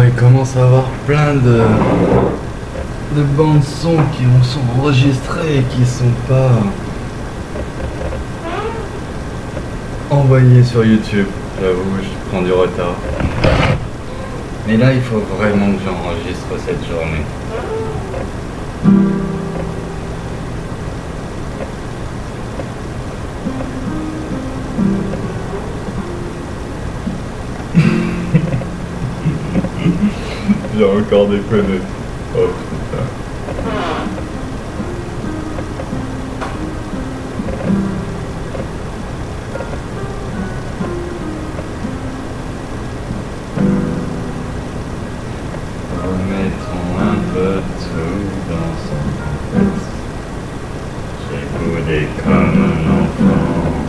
il commence à avoir plein de bandes son qui sont enregistrées et qui sont pas envoyées sur YouTube. J'avoue, je prends du retard. Mais là, il faut vraiment que j'enregistre cette journée. J'ai encore déconné. Oh putain. Remettons un peu tout dans son contexte. J'ai boudé comme un enfant.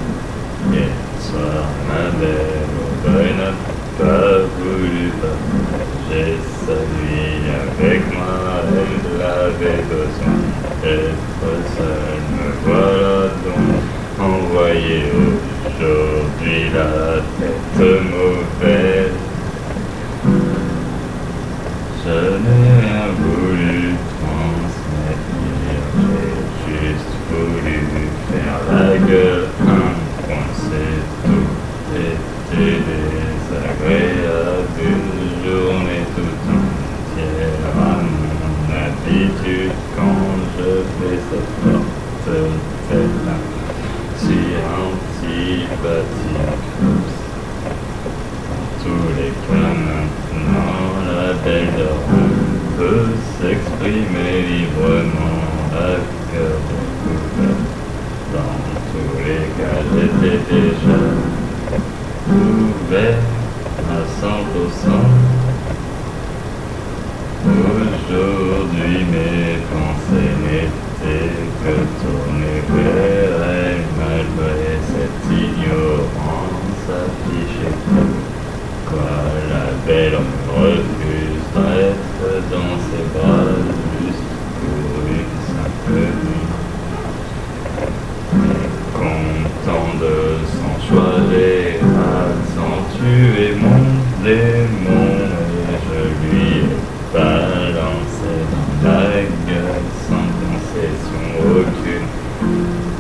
Hier soir, ma belle au deuil n'a pas voulu partager sa nuit avec moi. Elle avait besoin d'être seule. Me voilà donc envoyé aujourd'hui la tête mauvaise. Je n'ai rien voulu transmettre, j'ai juste voulu faire la gueule. Un point, c'est tout. C'était désagréable, une journée tout entière à mon habitude quand je fais cette porte telle si antipathique. Dans tous les cas maintenant, la belle dorme peut s'exprimer librement à cœur découvert. Dans tous les cas, j'étais déjà ouvert à 100%. Aujourd'hui, mes pensées n'étaient que tournées vers elle, malgré cette ignorance affichée. Quoi, la belle refuse d'être dans ses bras juste pour une simple nuit. Content de son choix, j'ai accentué mon démon et je lui ai balancé dans la gueule sans concession aucune.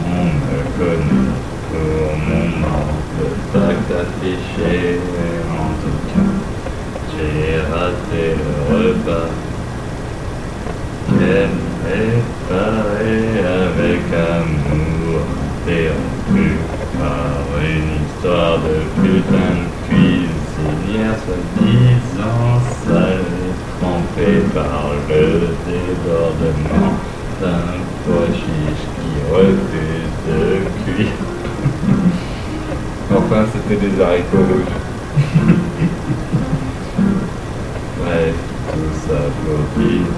On me connaît pour mon manque de tact affiché. En tout cas, j'ai raté le repas qu'elle préparait avec amour, interrompu par une histoire de putain de cuisinière soi-disant sale et trempée par le débordement d'un pois chiche qui refuse de cuire. Enfin, c'était des haricots rouges. Bref, tout ça pour dire.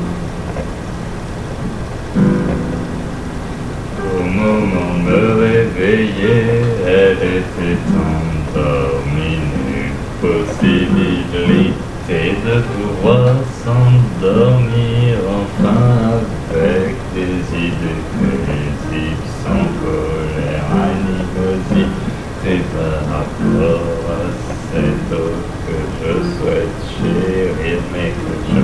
Au moment de me réveiller, elle était endormie. Nulle possibilité de pouvoir s'endormir enfin avec des idées paisibles, sans colère, animosité par rapport à cette eau que je souhaite chérir, mais que je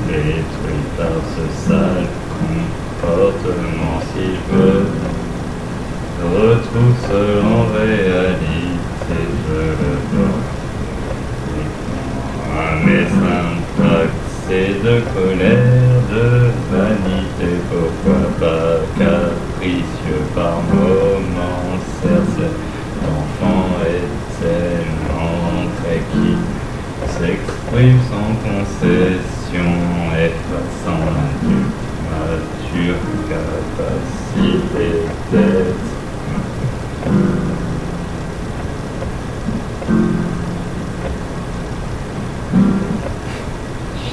détruis par ce sale comportement. Si je retrouve en réalité, je le vois. Mes syntaxes de colère, de vanité, pourquoi pas capricieux par moments, certes cet enfant est tellement très qui s'exprime sans concession, effaçant mature capacité d'être.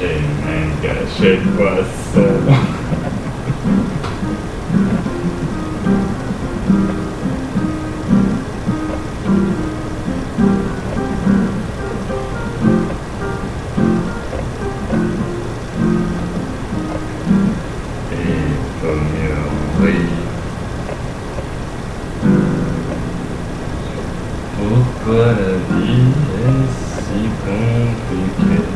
J'ai même gâché le poisson. Et faut mieux en rire. Pourquoi la vie est si compliquée?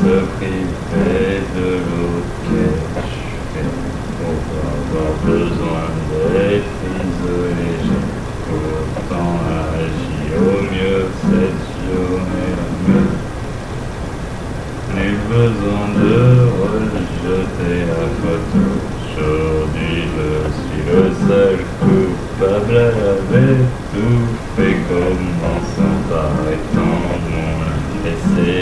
se priver de l'eau qu'elle pour avoir besoin d'être isolé. J'ai pourtant agi au mieux cette journée-là. Nul besoin de rejeter la photo. Aujourd'hui, je suis le seul coupable. Elle avait tout fait commençant par étendre mon laissé.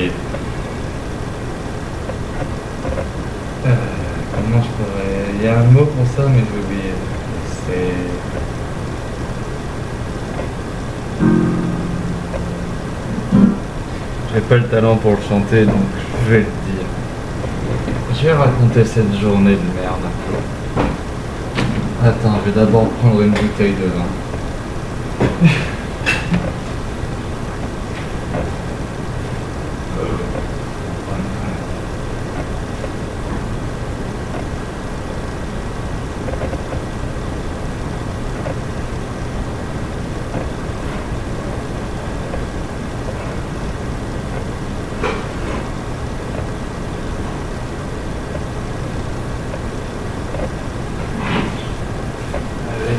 Comment je pourrais... Il y a un mot pour ça, mais j'ai oublié. C'est... J'ai pas le talent pour le chanter, donc je vais le dire. Je vais raconter cette journée de merde. Attends, je vais d'abord prendre une bouteille de vin.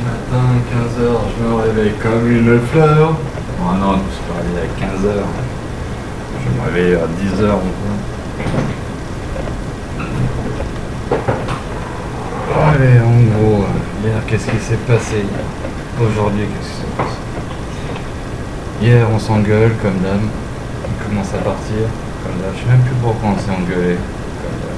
Matin, 15h, je me réveille comme une fleur. Oh non, je me suis pas réveillé à 15h. Je me réveille à 10h encore. Allez, en gros, hier, qu'est-ce qui s'est passé hier? Aujourd'hui, qu'est-ce qui s'est passé? Hier, on s'engueule, comme d'hab. On commence à partir, comme d'hab. Je sais même plus pourquoi on s'est engueulé, comme d'hab.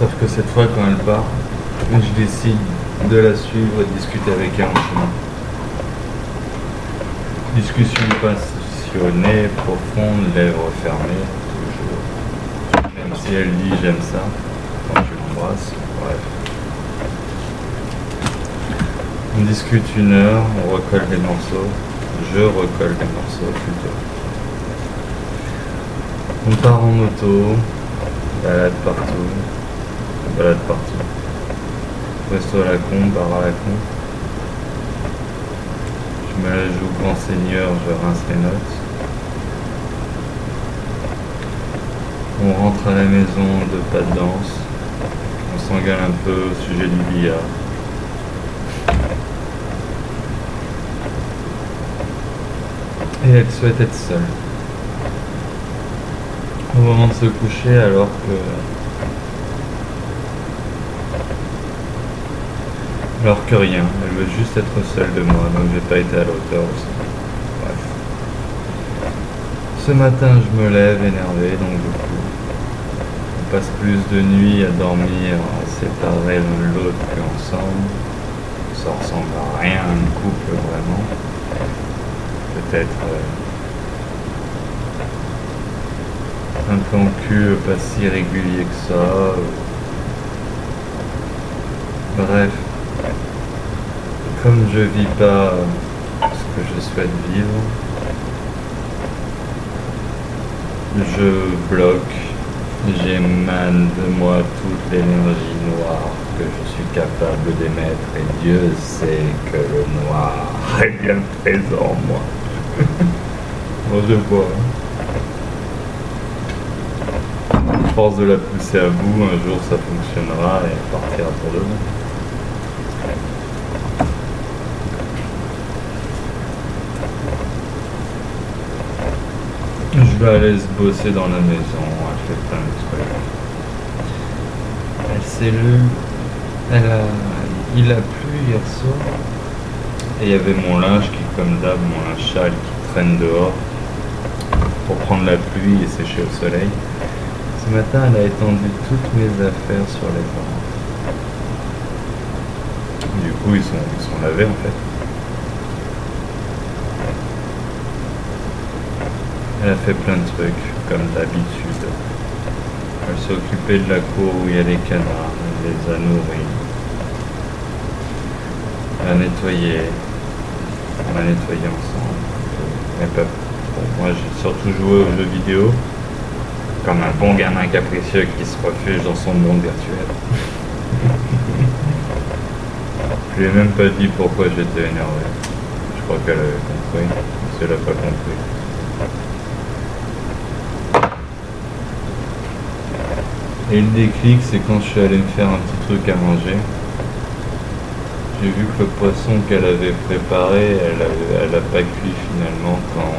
Sauf que cette fois, quand elle part, je décide de la suivre et de discuter avec elle en chemin. Discussion passionnée, profonde, lèvres fermées, toujours. Même si elle dit j'aime ça, quand je l'embrasse, bref. On discute 1 heure, on recolle les morceaux, je recolle les morceaux plutôt. On part en moto, balade partout. Resto à la con, bar à la con. Je me la joue grand seigneur, je rince les notes. On rentre à la maison de pas de danse. On s'engueule un peu au sujet du billard. Et elle souhaite être seule. Au moment de se coucher, alors que rien, elle veut juste être seule de moi, donc j'ai pas été à la hauteur aussi. Bref. Ce matin, je me lève énervé, donc du coup, on passe plus de nuit à dormir séparés l'un de l'autre qu'ensemble. Ça ressemble à rien à un couple vraiment. Peut-être un peu en cul, pas si régulier que ça. Bref. Comme je vis pas ce que je souhaite vivre, je bloque, j'émane de moi toute l'énergie noire que je suis capable d'émettre et Dieu sait que le noir est bien présent en moi. Bon, je vois. À force de la pousser à bout, un jour ça fonctionnera et elle partira pour de bon. Je vais aller se bosser dans la maison, elle fait plein de trucs. Elle s'est lue, il a plu hier soir, et il y avait mon linge qui, comme d'hab, mon linge sale qui traîne dehors pour prendre la pluie et sécher au soleil. Ce matin, elle a étendu toutes mes affaires sur les parents. Du coup, ils sont lavés en fait. Elle a fait plein de trucs, comme d'habitude. Elle s'est occupée de la cour où il y a les canards, elle les a nourris. Elle a nettoyé. On a nettoyé ensemble. Mais pas pour moi, j'ai surtout joué aux jeux vidéo, comme un bon gamin capricieux qui se refuge dans son monde virtuel. Je lui ai même pas dit pourquoi j'étais énervé. Je crois qu'elle avait compris. elle a pas compris. Et le déclic, c'est quand je suis allé me faire un petit truc à manger. J'ai vu que le poisson qu'elle avait préparé, elle a pas cuit finalement quand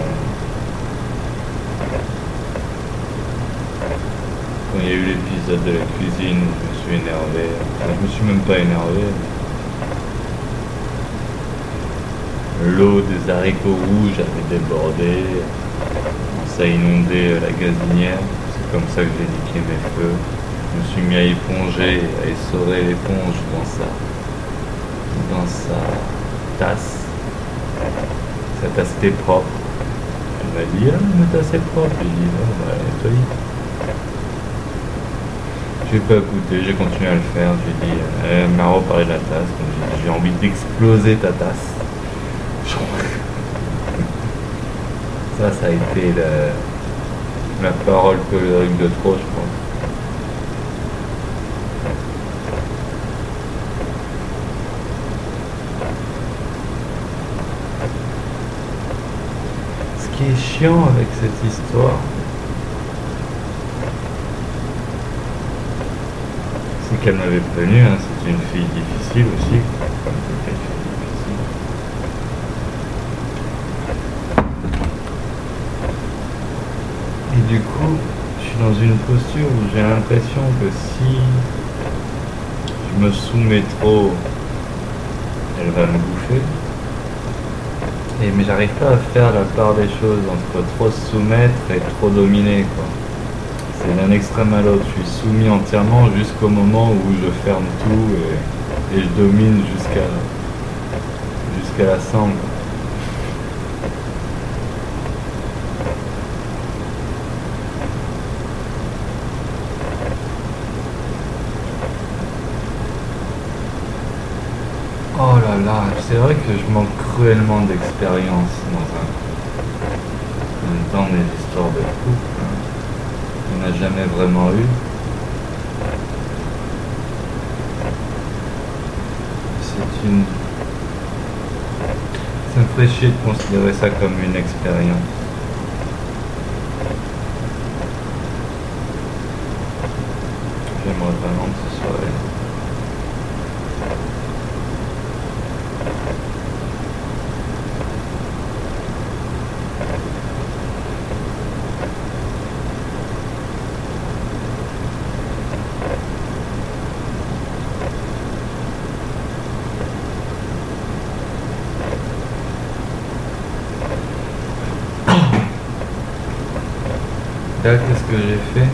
il y a eu l'épisode de la cuisine où je me suis énervé. Enfin, je me suis même pas énervé. L'eau des haricots rouges avait débordé. Ça a inondé la gazinière. C'est comme ça que j'ai niqué mes feux. Je me suis mis à éponger, à essorer l'éponge dans sa tasse. Sa tasse était propre. Elle m'a dit, ah, ma tasse est propre. J'ai dit, non, bah, nettoie. J'ai pas écouté, j'ai continué à le faire. J'ai dit, elle m'a reparlé de la tasse. Donc j'ai dit, j'ai envie d'exploser ta tasse. Ça a été la parole colérique de trop, je pense. Ce qui est chiant avec cette histoire, c'est qu'elle m'avait prévenu, hein, c'est une fille difficile aussi, comme toutes les filles difficiles. Et du coup, je suis dans une posture où j'ai l'impression que si je me soumets trop, elle va me bouffer. Mais j'arrive pas à faire la part des choses entre trop se soumettre et trop dominer, quoi. C'est d'un extrême à l'autre. Je suis soumis entièrement jusqu'au moment où je ferme tout et je domine jusqu'à la sangle. Oh là là, c'est vrai que je manque cruellement d'expérience dans des histoires de couple. On n'a jamais vraiment eu. Ça me ferait chier de considérer ça comme une expérience. J'aimerais vraiment que ce soit elle. Là, qu'est-ce que j'ai fait?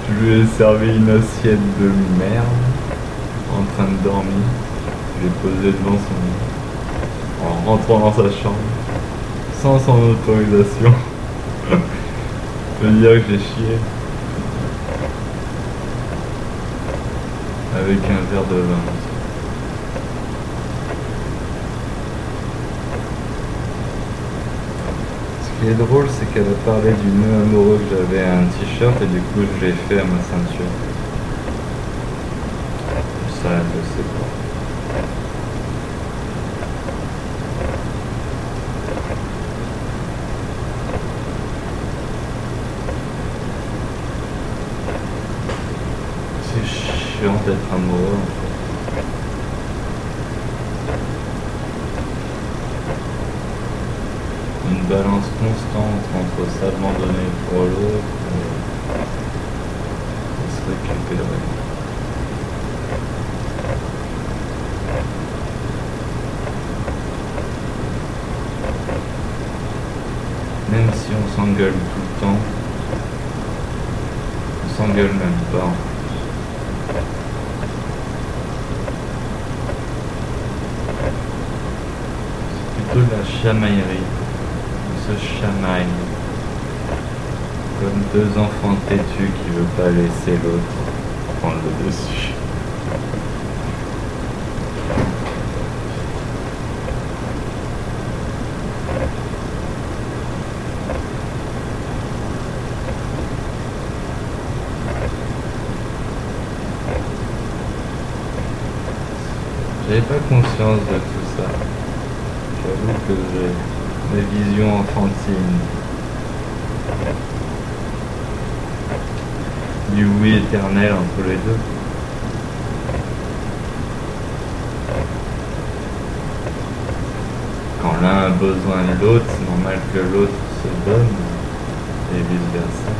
Je lui ai servi une assiette de merde en train de dormir. Je l'ai posée devant son lit en rentrant dans sa chambre sans son autorisation. Je veux dire que j'ai chié avec un verre de vin. Ce qui est drôle, c'est qu'elle a parlé du nœud amoureux que j'avais à un t-shirt et du coup je l'ai fait à ma ceinture. Ça, elle le sait pas. C'est chiant d'être amoureux en fait. Une balance constante entre s'abandonner pour l'autre et se récupérer. Même si on s'engueule tout le temps, on s'engueule même pas en fait. C'est plutôt de la chamaillerie. Se chamaille comme deux enfants têtus qui ne veulent pas laisser l'autre prendre le dessus. J'avais pas conscience de tout ça. J'avais j'avoue que j'ai des visions enfantines du oui éternel entre les deux. Quand l'un a besoin de l'autre, c'est normal que l'autre se donne, et vice versa.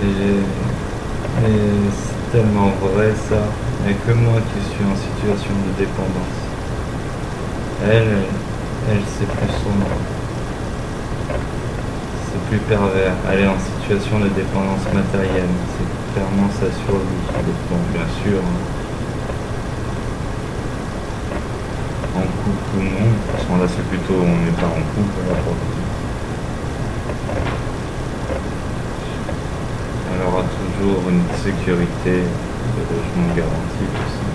Et c'est tellement vrai ça, il n'y a que moi qui suis en situation de dépendance. Elle c'est plus sombre, c'est plus pervers. Elle est en situation de dépendance matérielle, c'est clairement sa survie qui dépend, bien sûr. En couple ou non, parce que là c'est plutôt on n'est pas en couple là pour le coup. Elle aura toujours une sécurité de logement garanti aussi.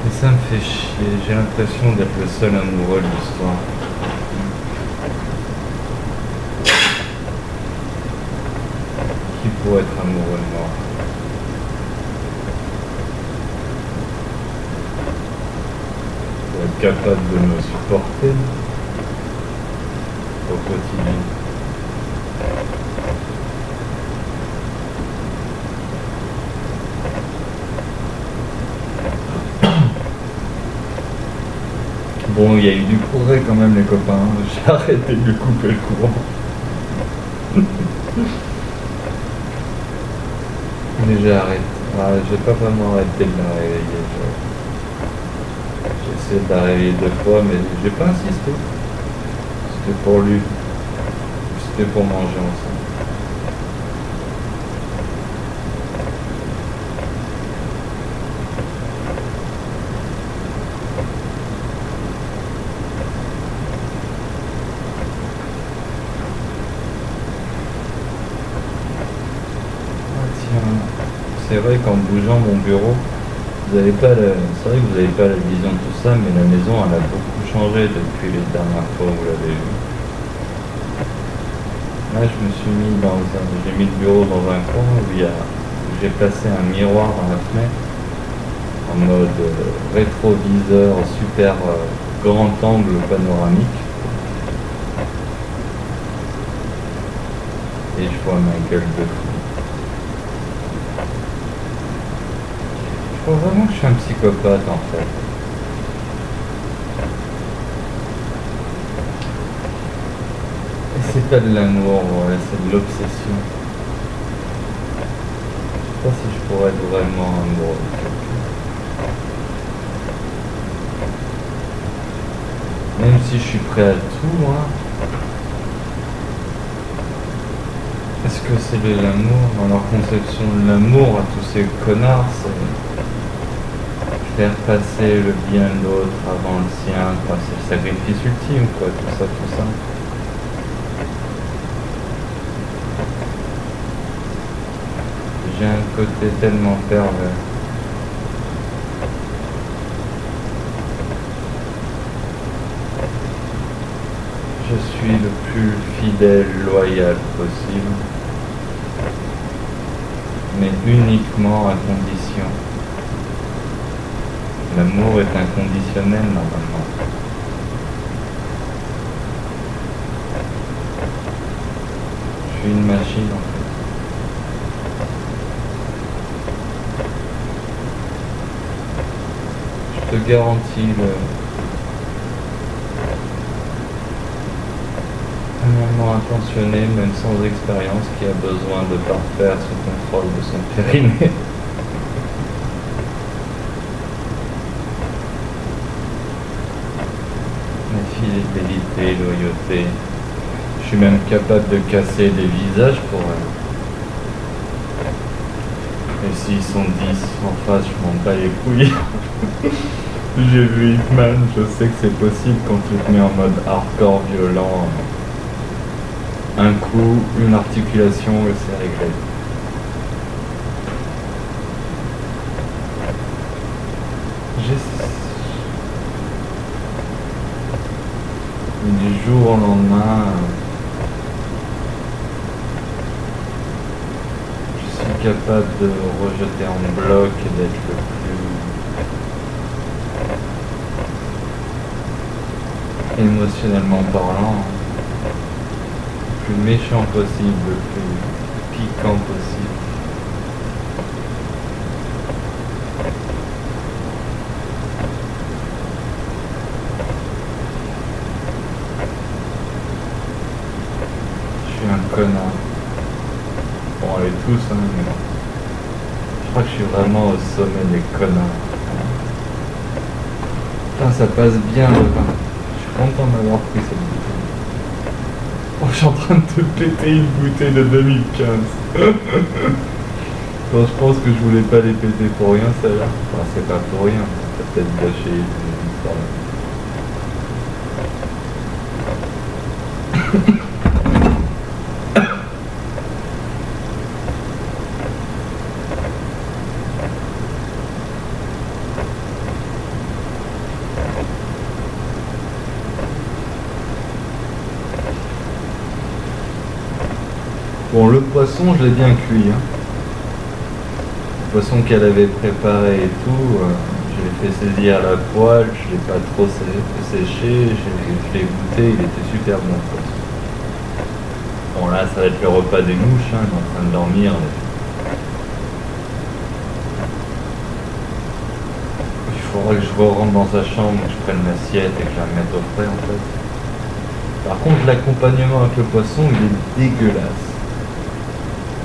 Et ça me fait chier, j'ai l'impression d'être le seul amoureux de l'histoire. Qui pourrait être amoureux de moi? Pour être capable de me supporter au quotidien. Bon, il y a eu du progrès quand même les copains, j'ai arrêté de lui couper le courant. Mais j'ai arrêté, j'ai pas vraiment arrêté de la réveiller. J'ai essayé de la réveiller 2 fois, mais j'ai pas insisté. C'était pour lui, c'était pour manger ensemble. C'est vrai qu'en bougeant mon bureau, vous avez pas c'est vrai que vous n'avez pas la vision de tout ça, mais la maison elle a beaucoup changé depuis les dernières fois où vous l'avez vu. Là je me suis mis j'ai mis le bureau dans un coin où j'ai placé un miroir dans la fenêtre en mode rétroviseur super grand angle panoramique. Et je vois ma gueule de fou. Je crois vraiment que je suis un psychopathe en fait. Et c'est pas de l'amour, ouais, c'est de l'obsession. Je sais pas si je pourrais être vraiment amoureux de quelqu'un. Même si je suis prêt à tout, moi. Est-ce que c'est de l'amour? Dans leur conception de l'amour à tous ces connards, c'est faire passer le bien de l'autre avant le sien, quoi. C'est le sacrifice ultime, quoi, tout ça, tout ça. J'ai un côté tellement pervers. Je suis le plus fidèle, loyal possible, mais uniquement à condition. L'amour est inconditionnel normalement. Je suis une machine en fait. Je te garantis un amant intentionné, même sans expérience, qui a besoin de parfaire ce contrôle de son périnée. Fidélité, loyauté. Je suis même capable de casser des visages pour elle. Et s'ils sont 10 en face, je m'en bats les couilles. J'ai vu Hitman, je sais que c'est possible quand tu te mets en mode hardcore violent. Un coup, une articulation et c'est réglé. Du jour au lendemain, je capable de rejeter en bloc et d'être le plus émotionnellement parlant, le plus méchant possible, le plus piquant possible. Je suis un connard. Bon, allez tous, hein, mais je crois que je suis vraiment au sommet des connards. Putain, ça passe bien le vin. Je suis content d'avoir pris cette bouteille. Oh, je suis en train de te péter une bouteille de 2015. Bon, je pense que je voulais pas les péter pour rien, celle-là. Enfin, c'est pas pour rien, ça peut-être gâché une histoire. Bon, le poisson, je l'ai bien cuit. Hein. Le poisson qu'elle avait préparé et tout, je l'ai fait saisir à la poêle, je l'ai pas trop séché, je l'ai goûté, il était super bon. Quoi. Bon, là, ça va être le repas des mouches, hein, elle est en train de dormir. Il faudra que je rentre dans sa chambre, que je prenne l'assiette et que je la mette au frais, en fait. Par contre, l'accompagnement avec le poisson, il est dégueulasse.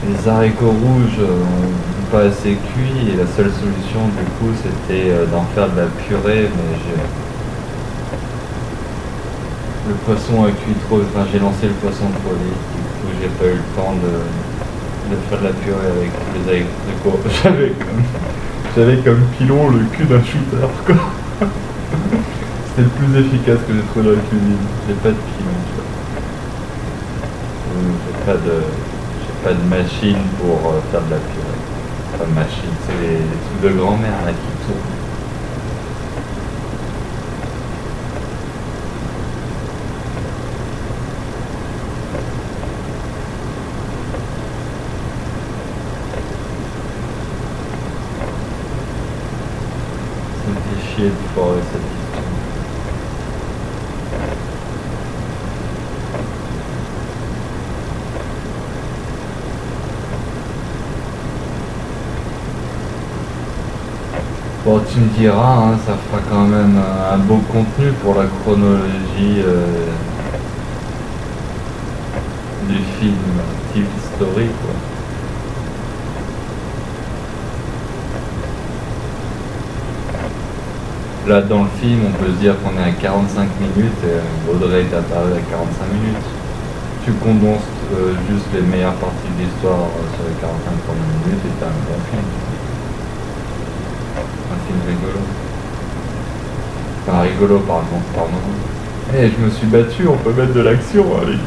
Les haricots rouges n'ont pas assez cuit et la seule solution du coup c'était d'en faire de la purée, mais le poisson a cuit trop, enfin j'ai lancé le poisson trop vite, du coup j'ai pas eu le temps de faire de la purée avec les haricots. J'avais comme pilon le cul d'un shooter quoi. C'était le plus efficace que j'ai trouvé dans la cuisine. J'ai pas de pilon, tu vois. J'ai pas de machine pour faire de la purée. Pas de machine, c'est les trucs de grand-mère là qui tournent. Ça me fait chier de foirer cette histoire. Bon, tu me diras, hein, ça fera quand même un beau contenu pour la chronologie du film type story, quoi. Là, dans le film, on peut se dire qu'on est à 45 minutes et Audrey est apparue à 45 minutes. Tu condenses juste les meilleures parties de l'histoire sur les 45 premières minutes et t'as un bon film. Un film rigolo. Enfin, rigolo, pardon. Eh, je me suis battu, on peut mettre de l'action, hein, les gars.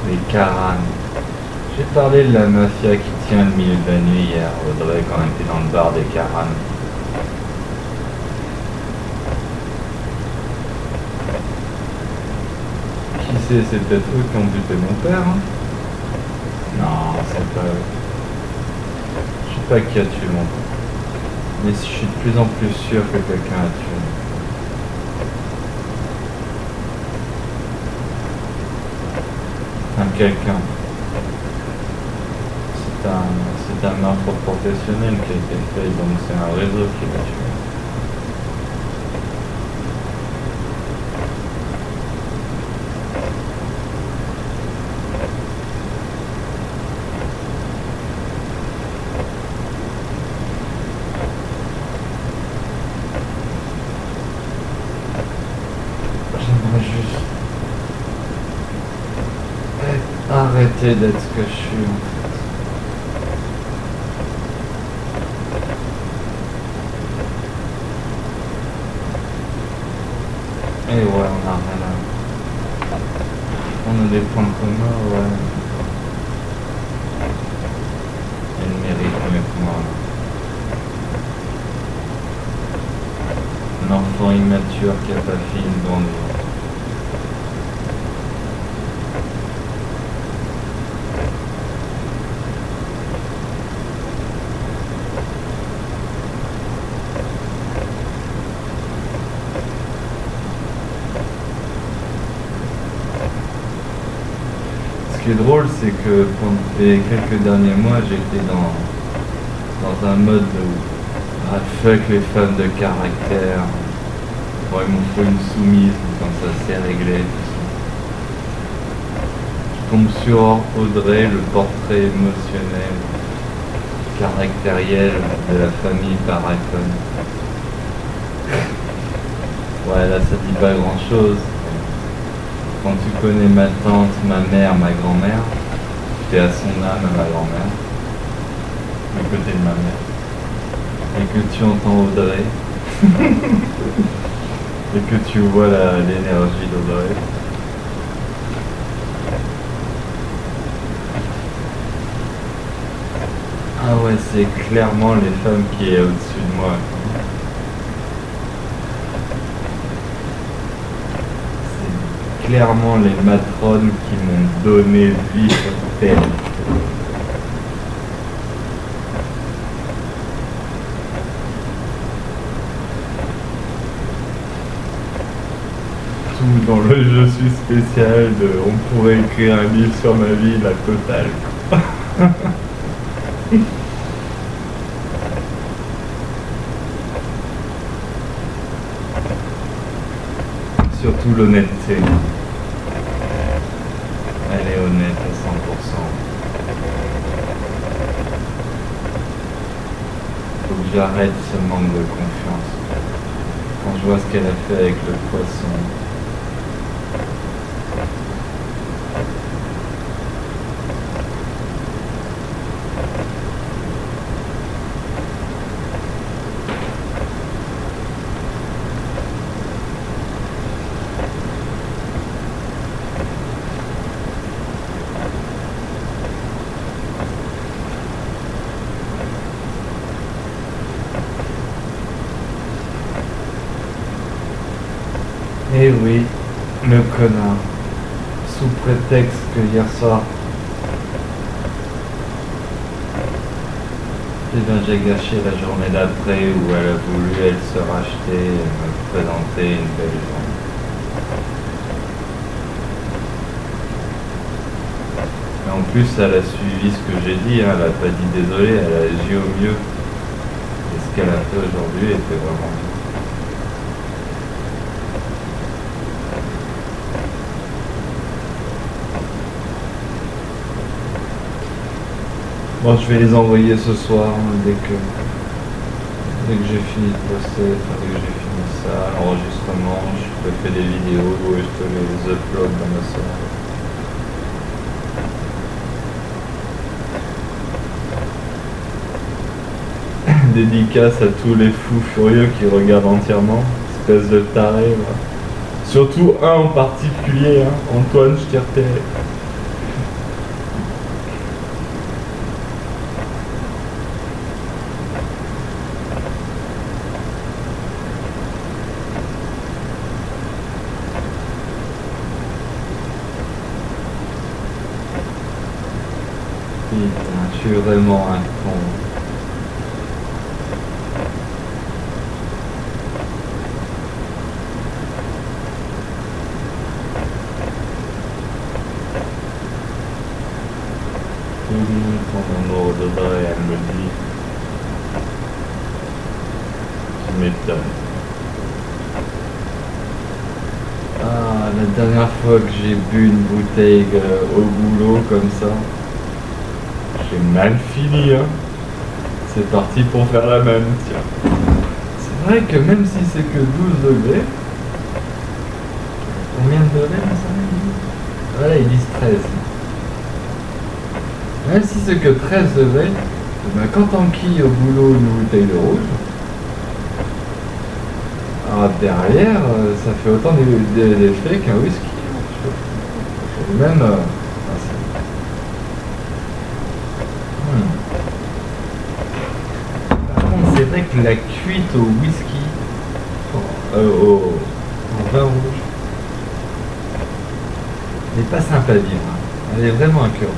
Les Karan. J'ai parlé de la mafia qui tient le milieu de la nuit hier, Audrey, quand on était dans le bar des Karan. Qui sait, c'est peut-être eux qui ont buté mon père, hein. Non, c'est pas eux. Je sais pas qui a tué mon père. Mais je suis de plus en plus sûr que quelqu'un a tué mon père. Enfin, quelqu'un. C'est un meurtre professionnel qui a été fait, donc c'est un réseau qui l'a tué. J'aimerais juste arrêter d'être ce que je suis en fait. Et ouais, on a rien à... On a des points communs, ouais. Elle mérite mieux que moi. Un enfant immature qui a pas fait une grande vie. Ce qui est drôle, c'est que pendant les quelques derniers mois, j'étais dans un mode où ah, fuck les femmes de caractère. Bon, il m'en faut une soumise, comme ça c'est réglé. Je tombe sur Audrey, le portrait émotionnel, caractériel de la famille par iPhone. Ouais, là ça dit pas grand chose. Quand tu connais ma tante, ma mère, ma grand-mère, t'es à son âme à ma grand-mère, du côté de ma mère, et que tu entends Audrey, et que tu vois l'énergie d'Audrey. Ah ouais, c'est clairement les femmes qui est au-dessus de moi. Clairement les matrones qui m'ont donné vie sur terre. Tout dans le je suis spécial de on pourrait écrire un livre sur ma vie, la totale. Surtout l'honnêteté. Elle est honnête à 100%. Faut que j'arrête ce manque de confiance. Quand je vois ce qu'elle a fait avec le poisson. Eh oui, le connard, sous prétexte que hier soir, eh bien j'ai gâché la journée d'après où elle a voulu, elle, se racheter et me présenter une belle journée. Mais en plus, elle a suivi ce que j'ai dit, hein, elle n'a pas dit désolé, elle a agi au mieux. Et ce qu'elle a fait aujourd'hui était vraiment bien. Bon, je vais les envoyer ce soir dès que j'ai fini de poster, dès que j'ai fini ça, l'enregistrement, je te fais des vidéos et je te les upload dans ma soirée. Dédicace à tous les fous furieux qui regardent entièrement, espèce de taré. Voilà. Surtout un en particulier, hein, Antoine, je t'ai repéré. Putain, je suis vraiment un con. Ton amour de vrai, elle me dit. Tu m'étonnes. Ah, la dernière fois que j'ai bu une bouteille au boulot comme ça, j'ai mal fini, hein. C'est parti pour faire la même, tiens. C'est vrai que même si c'est que 12 degrés, combien de degrés dans ça? Voilà, ils disent 13. Même si c'est que 13 degrés, ben quand t'enquilles au boulot une bouteille de rouge, Alors derrière, ça fait autant d'effets qu'un whisky. Même. Par contre, c'est vrai que la cuite au whisky, au vin rouge, n'est pas simple à vivre, hein. Elle est vraiment incurante.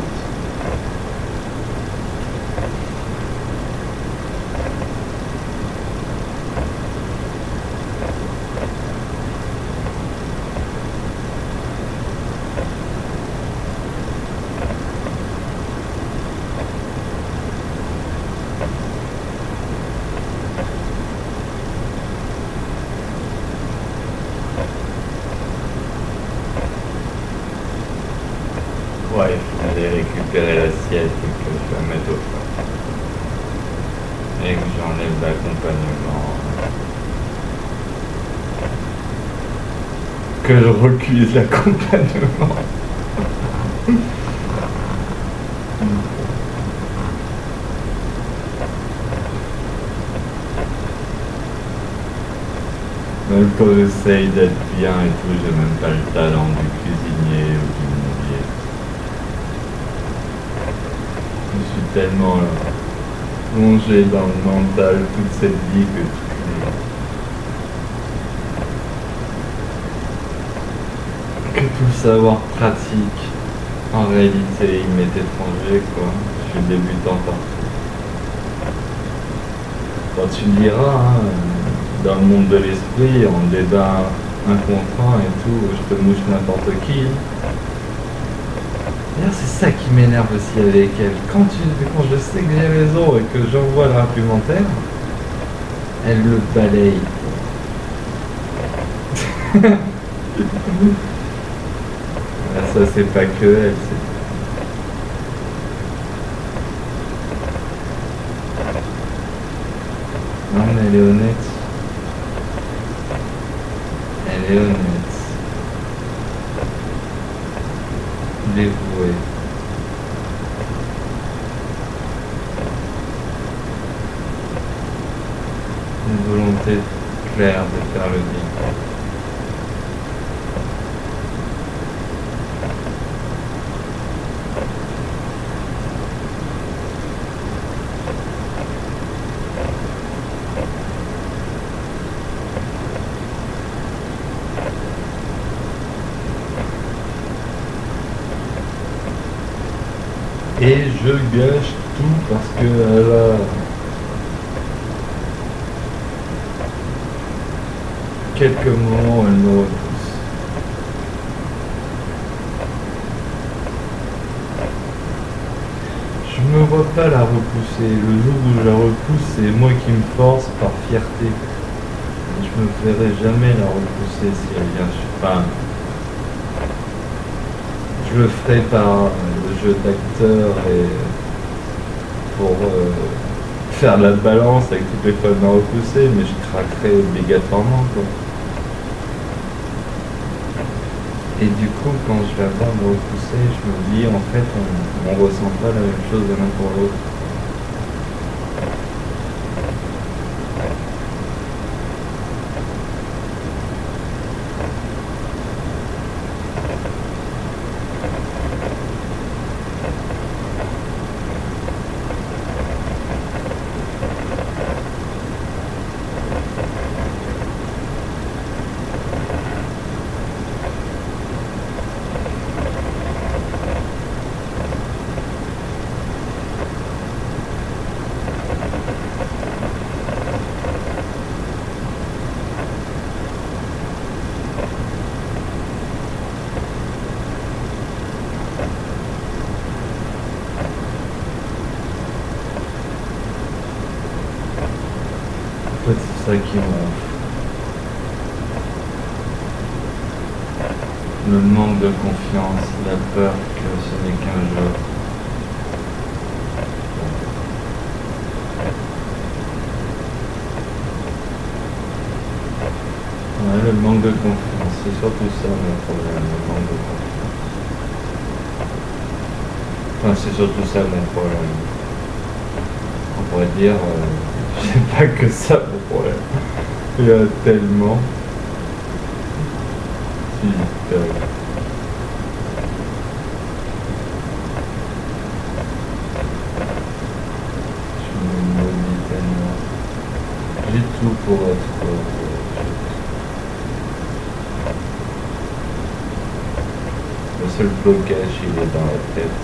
Ouais, il faut aller récupérer l'assiette et que je la mette au fond. Et que j'enlève l'accompagnement. Que je recuise l'accompagnement. Même quand j'essaye d'être bien et tout, j'ai même pas le talent du cuisinier ou du menuisier. Je suis tellement plongé dans le mental toute cette vie que tout le savoir pratique, en réalité, il m'est étranger, quoi. Je suis débutant partout. Quand tu le diras, hein, dans le monde de l'esprit, en débat un contre un et tout, je te mouche n'importe qui. D'ailleurs, c'est ça qui m'énerve aussi avec elle. Quand je sais que j'ai raison et que j'envoie l'argumentaire, elle le balaye. Ça, c'est pas que elle, non, mais elle est honnête. Elle est honnête. Dévouée. Une volonté claire de faire le bien. Et je gâche tout parce que quelques moments elle me repousse. Je me vois pas la repousser. Le jour où je la repousse, c'est moi qui me force par fierté. Je me verrai jamais la repousser si elle vient. Enfin, je le ferai par le jeu d'acteur et pour faire de la balance avec toutes les fois de me repousser, mais je craquerai obligatoirement, quoi. Et du coup, quand je la vois me repousser, je me dis en fait on ressent pas la même chose de l'un pour l'autre. En fait, c'est ça qui m'enfle. Le manque de confiance, la peur que ce n'est qu'un jeu. Ouais, le manque de confiance, c'est surtout ça mon problème, le manque de confiance. Enfin, c'est surtout ça mon problème. On pourrait dire, c'est pas que ça mon problème. Il y a tellement. Super. Je me maudis tellement. J'ai tout pour être heureux. Le seul blocage, il est dans la tête.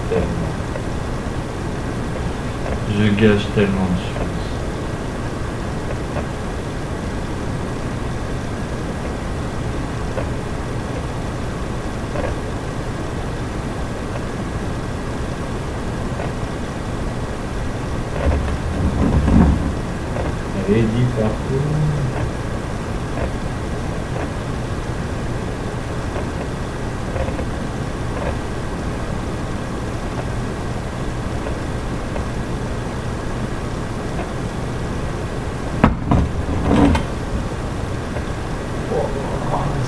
Tellement. Je gâche tellement de choses. Elle est dit partout.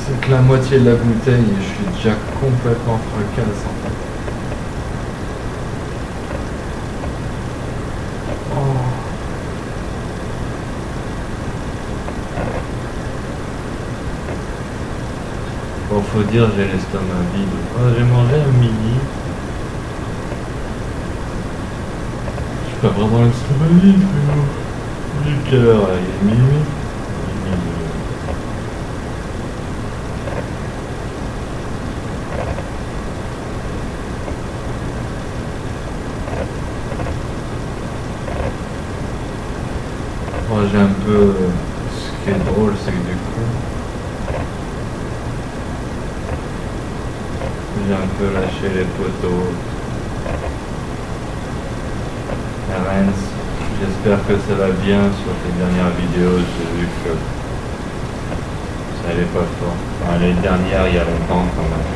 C'est que la moitié de la bouteille et je suis déjà complètement fracasse en fait. Oh. Bon, faut dire j'ai l'estomac vide. Oh, j'ai mangé à midi. Je suis pas vraiment l'estomac vide, mais bon. Quelle heure là? Il est minuit. Minuit. Moi j'ai un peu. Ce qui est drôle, c'est que du coup, j'ai un peu lâché les poteaux. Rennes, j'espère que ça va bien sur tes dernières vidéos. J'ai vu que ça allait pas fort. Enfin, les dernières, il y a longtemps quand même.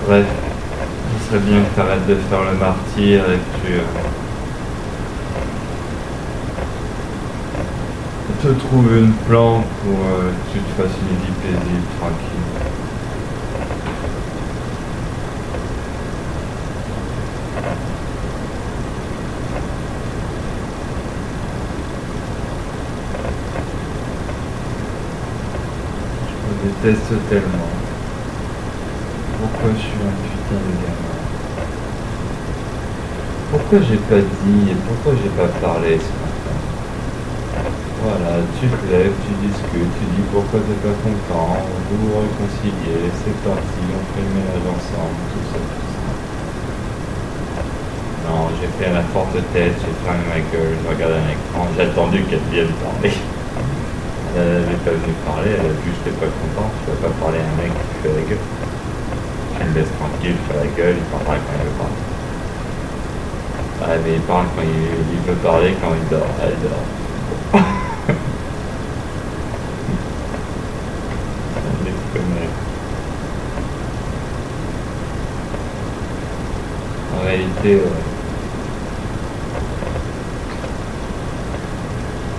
Bref, il serait bien que tu arrêtes de faire le martyr et que tu te trouves une plante pour que tu te fasses une vie paisible, tranquille. Je me déteste tellement. Pourquoi je suis un putain de gamin? Pourquoi j'ai pas dit et pourquoi j'ai pas parlé ce matin? Voilà, tu te lèves, tu discutes, tu dis pourquoi t'es pas content, vous vous réconciliez, c'est parti, on fait le ménage ensemble, tout ça, tout ça. Non, j'ai fait la forte tête, j'ai fermé ma gueule, je regarde un écran, j'ai attendu qu'elle vienne parler. Elle n'est pas venue parler, elle a vu que j'étais pas content, je ne vais pas parler à un mec qui fait la gueule. Je le laisse tranquille, il fait la gueule, il parlera quand il veut parler. Ouais, mais il parle quand il veut parler, quand il dort, elle dort. Je les connais. En réalité,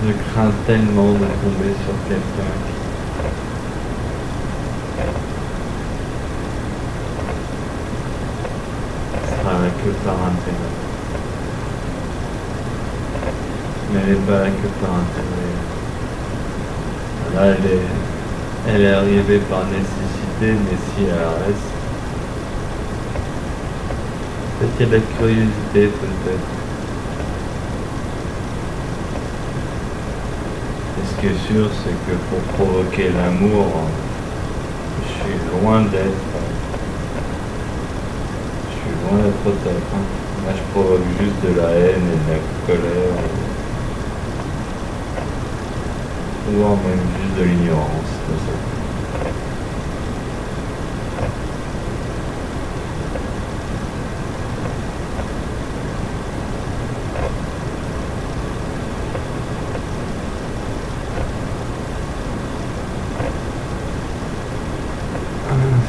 je crains tellement de tomber sur quelqu'un qui sera là que par intérêt. Mais elle n'est pas là que par intérêt. Là, elle est arrivée par nécessité, mais si elle reste, peut-être qu'il y a de la curiosité, peut-être. Et ce qui est sûr, c'est que pour provoquer l'amour, je suis loin d'être au top. Hein. Moi, je provoque juste de la haine et de la colère. Voire même juste de l'ignorance.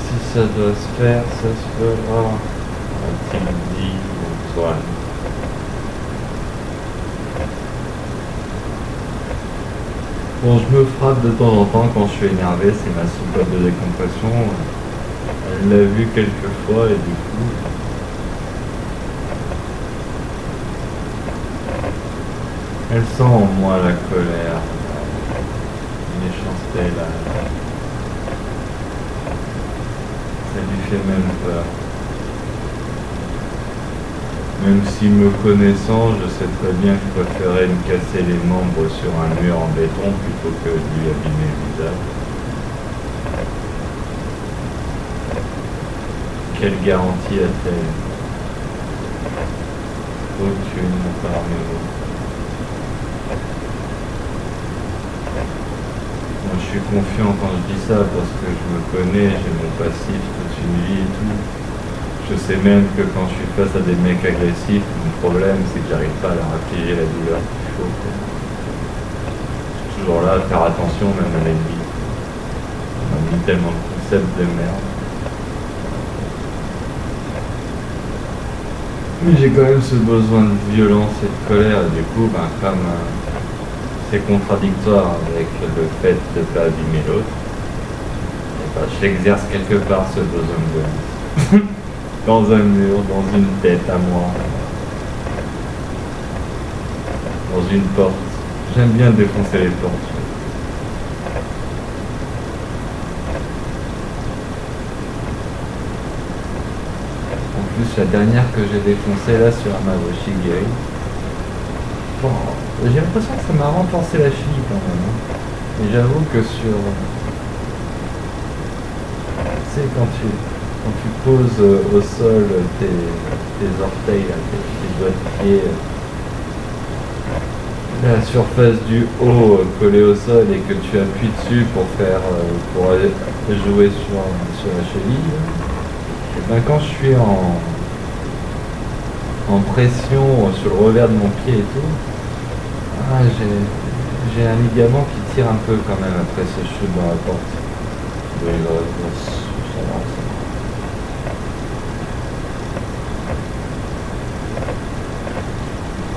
Si ça doit se faire, ça se fera. A-t-il dit Antoine. Bon, je me frappe de temps en temps quand je suis énervé, c'est ma soupape de décompression. Elle l'a vu quelques fois et du coup, elle sent en moi la colère, la méchanceté, ça lui fait même peur. Même si me connaissant, je sais très bien que je préférais me casser les membres sur un mur en béton plutôt que de lui abîmer le visage. Quelle garantie a-t-elle? Aucune par mes mots. Moi, je suis confiant quand je dis ça parce que je me connais, j'ai mon passif toute une vie et tout. Je sais même que quand je suis face à des mecs agressifs, mon problème c'est que j'arrive pas à leur infliger la douleur qu'il faut. Je suis toujours là à faire attention même à l'ennemi. On m'a mis tellement de concepts de merde. Mais j'ai quand même ce besoin de violence et de colère, et du coup, comme c'est contradictoire avec le fait de ne pas abîmer l'autre, j'exerce quelque part ce besoin de violence. Dans un mur, dans une tête à moi, dans une porte. J'aime bien défoncer les portes. En plus, la dernière que j'ai défoncée là sur Amado Shigeri, bon, j'ai l'impression que ça m'a renforcé la cheville quand même. Hein. Et j'avoue que sur... Tu sais, quand tu poses au sol tes orteils, là, tes doigts de pied, la surface du haut collée au sol et que tu appuies dessus pour aller jouer sur la cheville, et ben quand je suis en pression sur le revers de mon pied et tout, j'ai un ligament qui tire un peu quand même après ce chute dans la porte.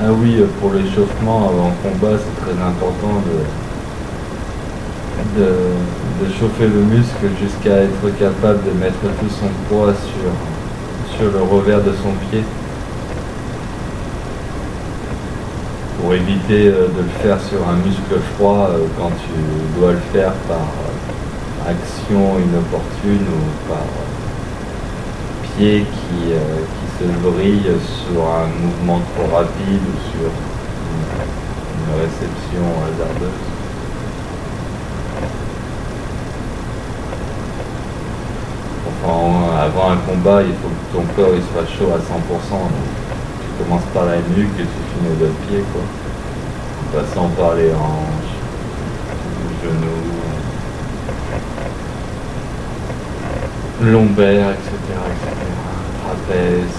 Ah oui, pour l'échauffement avant combat, c'est très important de chauffer le muscle jusqu'à être capable de mettre tout son poids sur le revers de son pied. Pour éviter de le faire sur un muscle froid quand tu dois le faire par action inopportune ou par pied qui se vrille sur un mouvement trop rapide ou sur une réception hasardeuse. Enfin, avant un combat, il faut que ton corps il soit chaud à 100%. Donc tu commences par la nuque et tu finis au dos de pied, quoi. En passant par les hanches, les genoux, lombaires, etc., trapèze,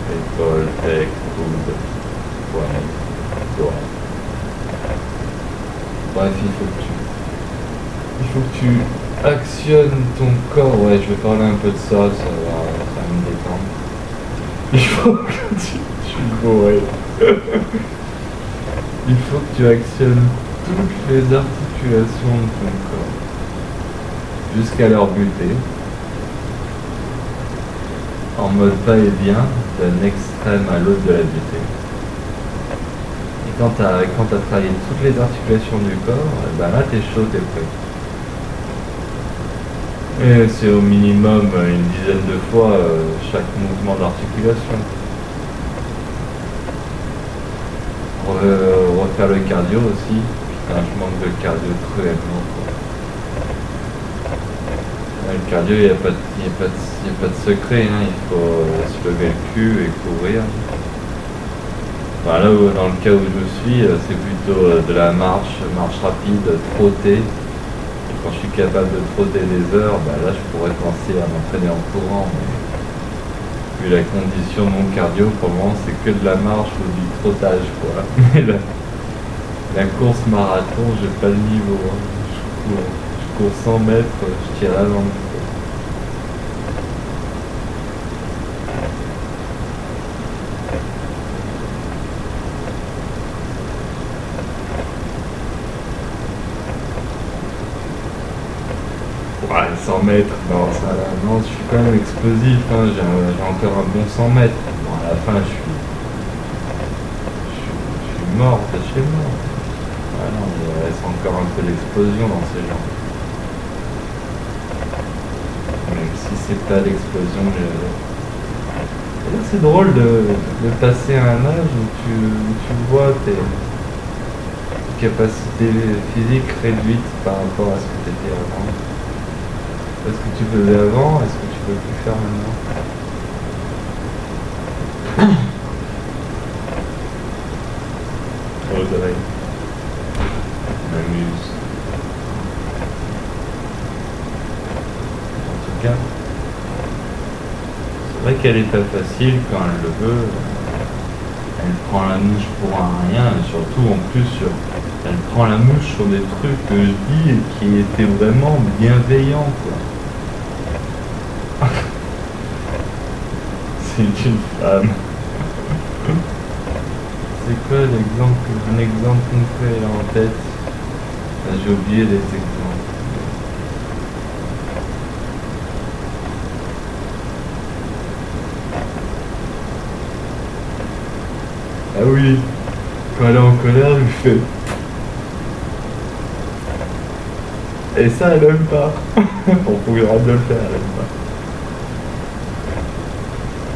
épaules, pec, coude, poignet, doigts. Bref, il faut que tu actionnes ton corps. Ouais, je vais parler un peu de ça, ça va me détendre. Il faut que tu... Je suis bourré. Il faut que tu actionnes toutes les articulations de ton corps jusqu'à leur buter, en mode va-et-vient d'un extrême à l'autre de la butée. Et quand tu as travaillé toutes les articulations du corps, ben là t'es chaud, t'es prêt. Et c'est au minimum une dizaine de fois chaque mouvement d'articulation. Refaire le cardio aussi. Putain, je manque de cardio cruellement. Le cardio, il n'y a pas de secret, hein. Il faut se lever le cul et courir. Enfin, là, dans le cas où je suis, c'est plutôt de la marche rapide, trotter. Et quand je suis capable de trotter des heures, là je pourrais penser à m'entraîner en courant. Mais vu la condition de mon cardio, pour le moment, c'est que de la marche ou du trottage, quoi. Mais la course marathon, j'ai pas le niveau. Hein. Je cours 100 mètres, je tire la langue. Ouais, 100 mètres. Non, ça, non, je suis quand même explosif, hein, j'ai encore un bon 100 mètres. Bon, à la fin, je suis mort de chez moi. Ah non, il reste encore un peu d'explosion dans ces gens. Même si c'est pas l'explosion, c'est drôle de passer à un âge où tu vois tes capacités physiques réduites par rapport à ce que tu étais avant. Est-ce que tu faisais avant? Est-ce que tu peux plus faire maintenant? Audrey m'amuse. En tout cas, c'est vrai qu'elle est pas facile quand elle le veut. Elle prend la mouche pour un rien, et surtout en plus elle prend la mouche sur des trucs que je dis et qui étaient vraiment bienveillants, quoi. C'est une femme. C'est quoi l'exemple, un exemple concret là en tête? J'ai oublié les exemples. Ah oui, quand elle est en colère, elle lui fait. Et ça, elle aime pas. On pourrait de le faire, elle aime pas.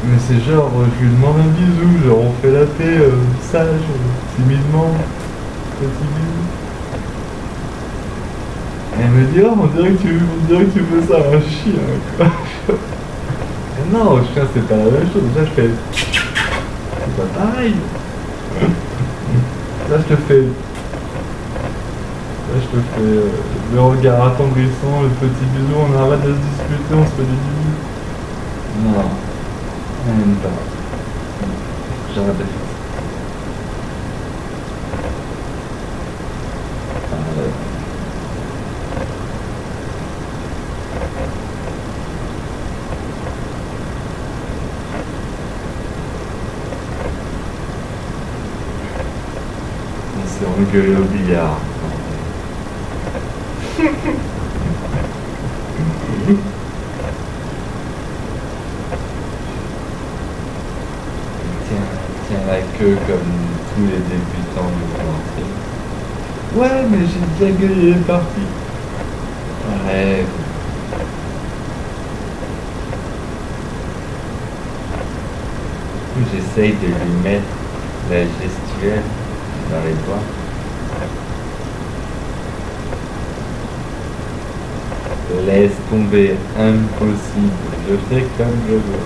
Mais c'est genre, je lui demande un bisou, genre on fait la paix, sage, timidement, petit bisou. Et elle me dit, oh, on dirait que tu fais ça à un chien, quoi. Et non, au chien, c'est pas la même chose. Déjà, je fais. C'est pas pareil. Là, je te fais le regard attendrissant, le petit bisou, on arrête de se disputer, on se fait des bisous. Non. Même pas. J'arrête de faire ça. On s'est engueulé au billard. Tiens la queue comme tous les débutants du lancer. Ouais, mais j'ai déjà gagné les parties. Ouais. J'essaye de lui mettre la gestuelle dans les doigts. Laisse tomber, impossible. Je fais comme je veux.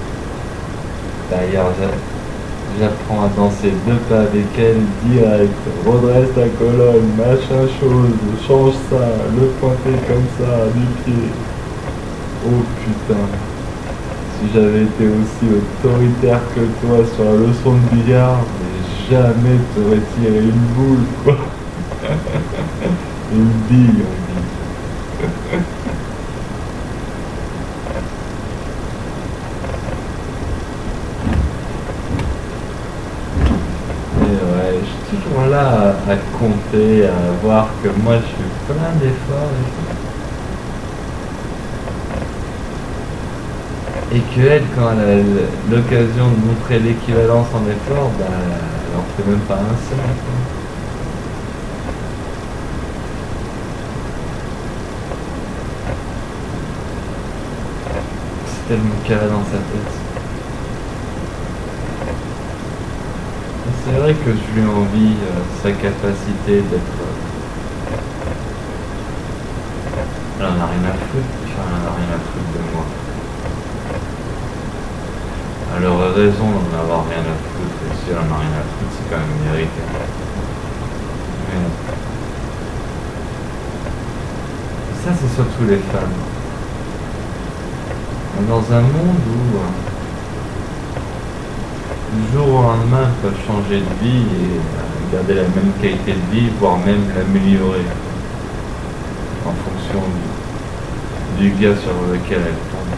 D'ailleurs, j'apprends à danser deux pas avec elle direct. Redresse ta colonne, machin chose, change ça, le pointer comme ça, du pied. Oh putain. Si j'avais été aussi autoritaire que toi sur la leçon de billard, mais jamais t'aurais tiré une boule, quoi. Une bille, on dit. Je suis toujours là à compter, à voir que moi je fais plein d'efforts et que elle, quand elle a l'occasion de montrer l'équivalence en effort, bah, elle en fait même pas un seul. C'est tellement carré dans sa tête. C'est vrai que je lui envie sa capacité d'être. Elle en a rien à foutre, enfin, elle en a rien à foutre de moi. Elle aurait raison d'en avoir rien à foutre, et si elle en a rien à foutre, c'est quand même mérité. Mais ça, c'est surtout les femmes. Dans un monde où du jour au lendemain, elles peuvent changer de vie et garder la même qualité de vie, voire même l'améliorer en fonction du gars sur lequel elles tombent.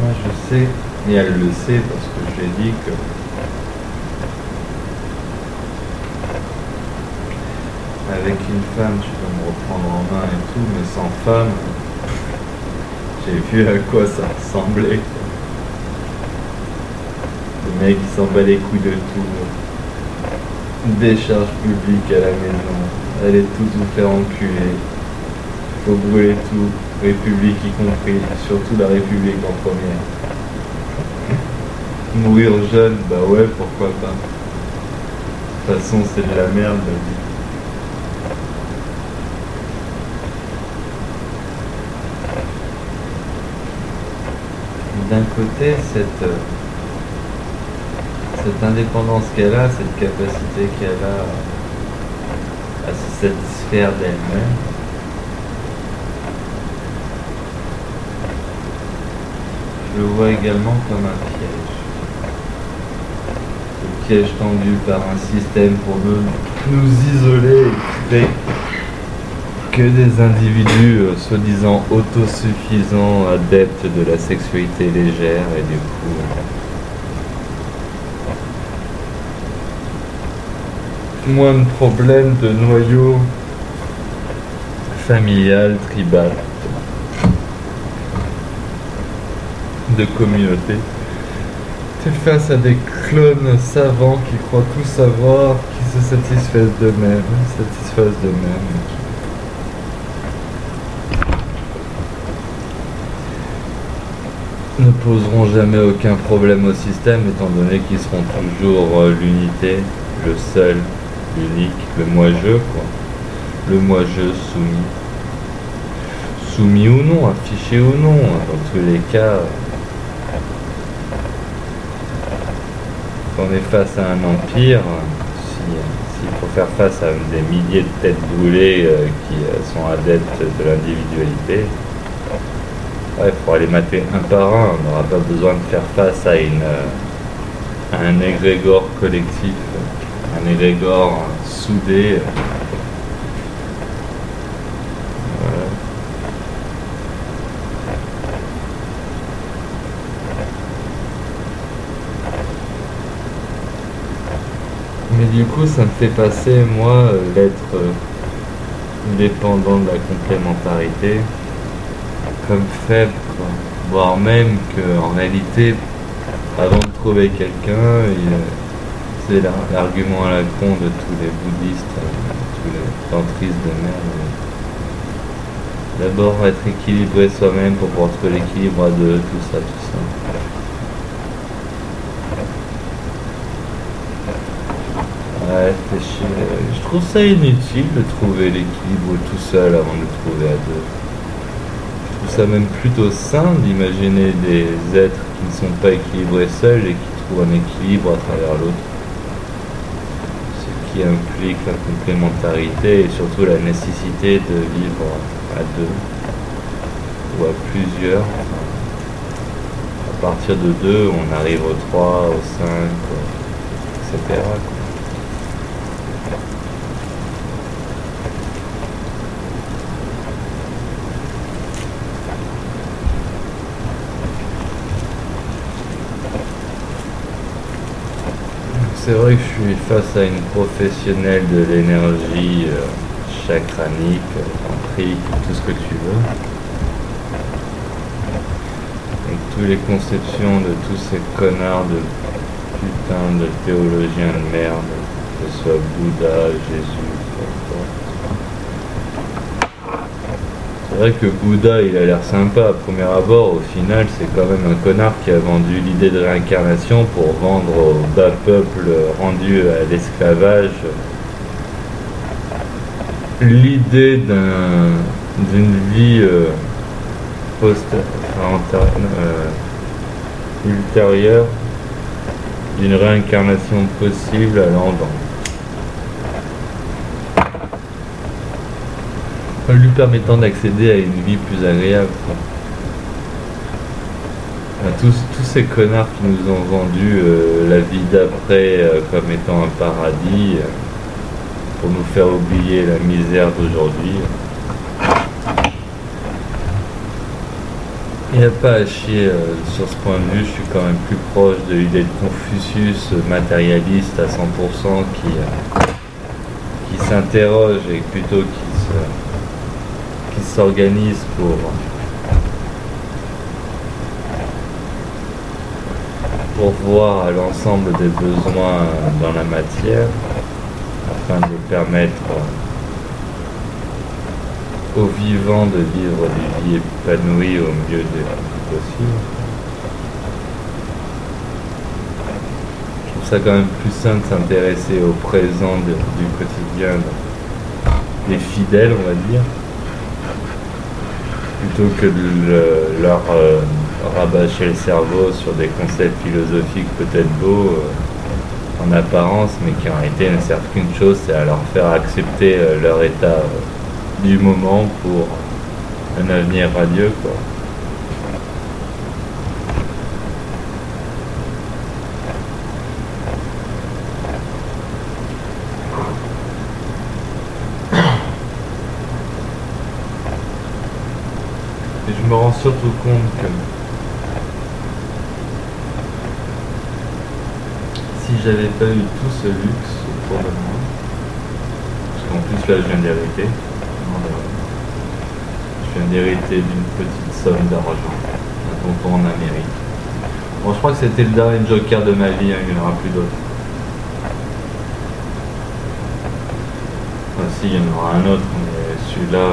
Moi je sais, et elle le sait parce que je lui ai dit que avec une femme, tu peux me reprendre en main et tout, mais sans femme, j'ai vu à quoi ça ressemblait. Le mec il s'en bat les couilles de tout. Décharge publique à la maison. Allez tous vous faire enculer. Faut brûler tout, République y compris, surtout la République en première. Mourir jeune, bah ouais, pourquoi pas. De toute façon, c'est de la merde, la vie. D'un côté, cette indépendance qu'elle a, cette capacité qu'elle a à se satisfaire d'elle-même, je le vois également comme un piège. Le piège tendu par un système pour nous isoler et créer que des individus soi-disant autosuffisants, adeptes de la sexualité légère et du coup moins de problèmes de noyau familial, tribal, de communauté. Tu es face à des clones savants qui croient tout savoir, qui se satisfaisent d'eux-mêmes, ne poseront jamais aucun problème au système étant donné qu'ils seront toujours l'unité, le seul, l'unique, le moi-je quoi. Le moi-je soumis. Soumis ou non, affiché ou non, dans tous les cas, quand on est face à un empire, s'il faut faire face à des milliers de têtes brûlées qui sont adeptes de l'individualité, il faudra les mater un par un, on n'aura pas besoin de faire face à un égrégore collectif, un égrégore soudé. Voilà. Mais du coup, ça me fait passer, moi, l'être dépendant de la complémentarité comme faible, quoi. Voire même qu'en réalité, avant de trouver quelqu'un, c'est l'argument à la con de tous les bouddhistes, tous les tantristes de merde. D'abord être équilibré soi-même pour pouvoir trouver l'équilibre à deux, tout ça. Ouais, c'est chier. Je trouve ça inutile de trouver l'équilibre tout seul avant de le trouver à deux. Je trouve ça même plutôt sain d'imaginer des êtres qui ne sont pas équilibrés seuls et qui trouvent un équilibre à travers l'autre. Ce qui implique la complémentarité et surtout la nécessité de vivre à deux ou à plusieurs. Enfin, à partir de deux, on arrive au 3, au 5, etc. C'est vrai que je suis face à une professionnelle de l'énergie chakranique, tantrique, tout ce que tu veux. Avec toutes les conceptions de tous ces connards de putain de théologiens de merde, que ce soit Bouddha, Jésus, peu importe. C'est vrai que Bouddha, il a l'air sympa à premier abord, au final c'est quand même un connard qui a vendu l'idée de réincarnation pour vendre au bas peuple rendu à l'esclavage l'idée d'une vie ultérieure, d'une réincarnation possible allant lui permettant d'accéder à une vie plus agréable. Tous ces connards qui nous ont vendu la vie d'après comme étant un paradis pour nous faire oublier la misère d'aujourd'hui. Il n'y a pas à chier sur ce point de vue, je suis quand même plus proche de l'idée de Confucius matérialiste à 100% qui s'interrogent et plutôt qui s'organisent pour voir à l'ensemble des besoins dans la matière afin de permettre aux vivants de vivre des vies épanouies au mieux possible. Je trouve ça quand même plus sain de s'intéresser au présent du quotidien des fidèles, on va dire, plutôt que de leur rabâcher le cerveau sur des concepts philosophiques peut-être beaux en apparence, mais qui en réalité ne servent qu'une chose, c'est à leur faire accepter leur état du moment pour un avenir radieux, quoi. Et je me rends surtout compte que si j'avais pas eu tout ce luxe autour de moi, parce qu'en plus là je viens d'hériter, je viens d'hériter d'une petite somme d'argent, un tonton en Amérique. Bon, je crois que c'était le dernier joker de ma vie, hein, il n'y en aura plus d'autres. Enfin si, il y en aura un autre, mais celui-là,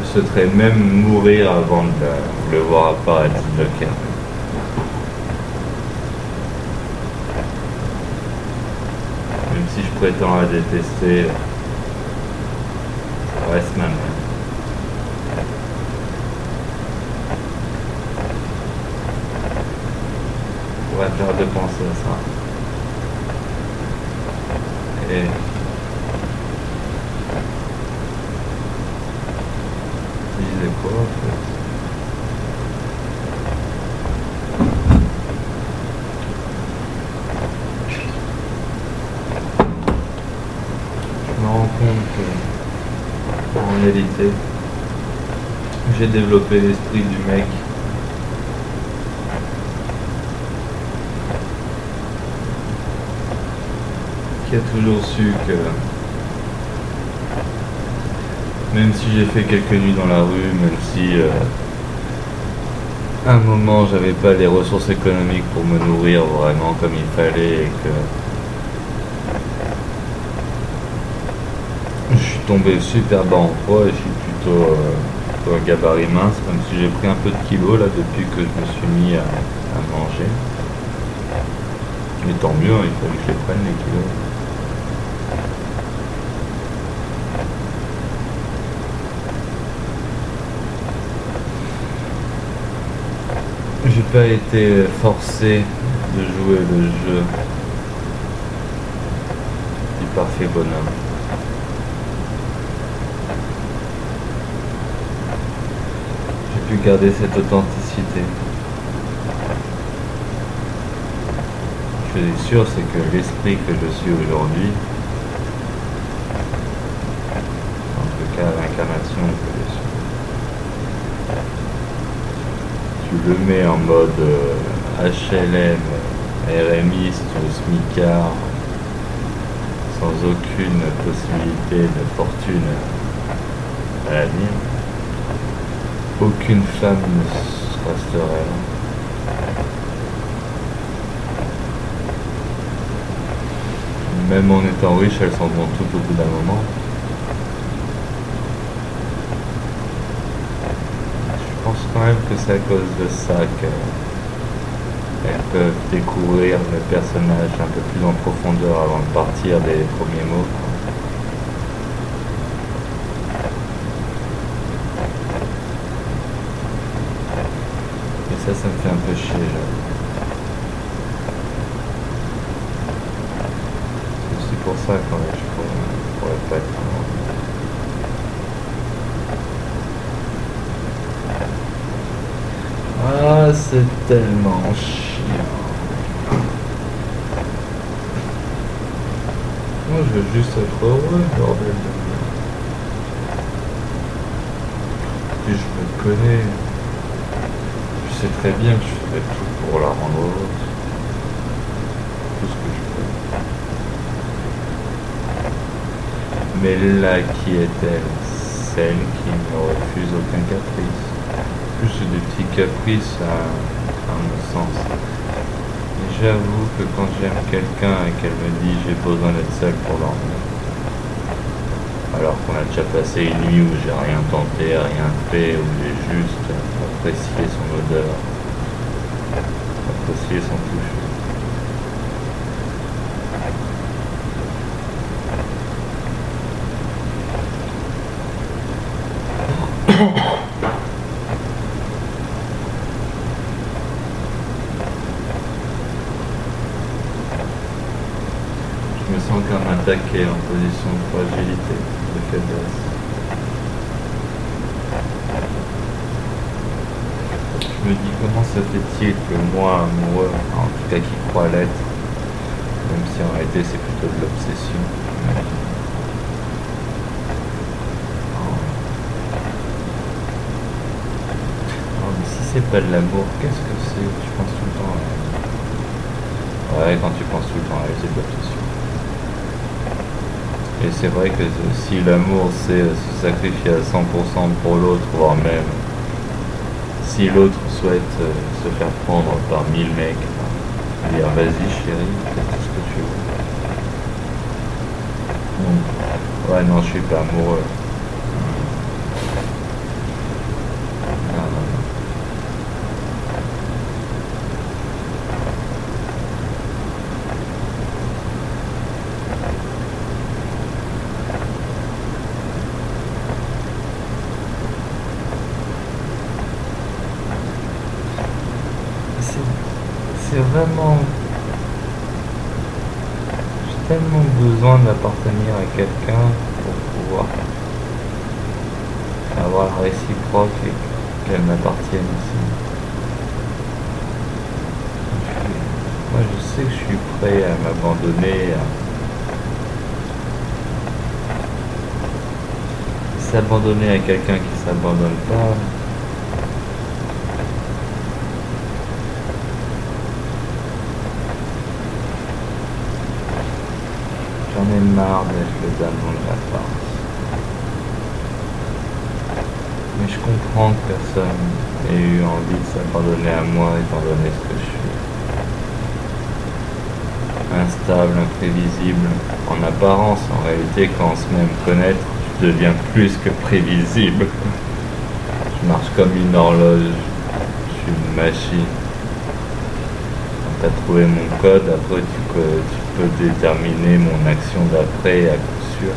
je souhaiterais même mourir avant de le voir apparaître, ce joker. Même si je prétends la détester, ça reste ma mère. On va faire de penser à ça. Et je disais quoi en fait? Je me rends compte que, en réalité, j'ai développé l'esprit du mec qui a toujours su que même si j'ai fait quelques nuits dans la rue, même si à un moment j'avais pas les ressources économiques pour me nourrir vraiment comme il fallait et que je suis tombé super bas en poids et je suis plutôt un gabarit mince, même si j'ai pris un peu de kilos là depuis que je me suis mis à manger. Mais tant mieux, il fallait que je les prenne les kilos. J'ai pas été forcé de jouer le jeu du parfait bonhomme. J'ai pu garder cette authenticité. Ce qui est sûr, c'est que l'esprit que je suis aujourd'hui, en tout cas l'incarnation que je suis, tu le mets en mode HLM, RMiste ou smicard, sans aucune possibilité de fortune à l'avenir, aucune femme ne resterait là. Même en étant riche, elles s'en vont toutes au bout d'un moment. Je pense quand même que c'est à cause de ça qu'elles peuvent découvrir le personnage un peu plus en profondeur avant de partir des premiers mots. Et ça me fait un peu chier, j'avoue. C'est pour ça quand même, je pourrais pas être vraiment. Ah, c'est tellement chiant. Moi, je veux juste être heureux, bordel de merde. Et je me connais. Je sais très bien que je ferai tout pour la rendre heureuse. Tout ce que je peux. Mais là, qui est-elle? Celle qui ne refuse aucun caprice. Plus c'est des petits caprices à mon sens. Et j'avoue que quand j'aime quelqu'un et qu'elle me dit j'ai besoin d'être seule pour dormir, alors qu'on a déjà passé une nuit où j'ai rien tenté, rien fait, où j'ai juste apprécié son odeur, apprécié son toucher. Je me sens comme attaqué en position de fragilité, de faiblesse. Je me dis comment se fait-il que moi, amoureux, en tout cas qui crois l'être, même si en réalité c'est plutôt de l'obsession. Oh, mais si c'est pas de l'amour, qu'est-ce que c'est? Tu penses tout le temps à elle. Ouais, quand tu penses tout le temps à elle, c'est de l'obsession. Et c'est vrai que si l'amour c'est se sacrifier à 100% pour l'autre, voire même si l'autre souhaite se faire prendre par 1000 mecs, dire vas-y chérie, fais tout ce que tu veux. Ouais non, je suis pas amoureux. Non, non, non. C'est vraiment... J'ai tellement besoin d'appartenir à quelqu'un pour pouvoir avoir la réciproque et qu'elle m'appartienne aussi. Moi je sais que je suis prêt à m'abandonner, à s'abandonner à quelqu'un qui s'abandonne pas. J'en ai marre d'être le danon de la farce. Mais je comprends que personne ait eu envie de s'abandonner à moi étant donné ce que je suis. Instable, imprévisible, en apparence, en réalité quand on se met à me connaître, je deviens plus que prévisible. Je marche comme une horloge, je suis une machine. Quand tu as trouvé mon code, après tu peux déterminer mon action d'après à coup sûr.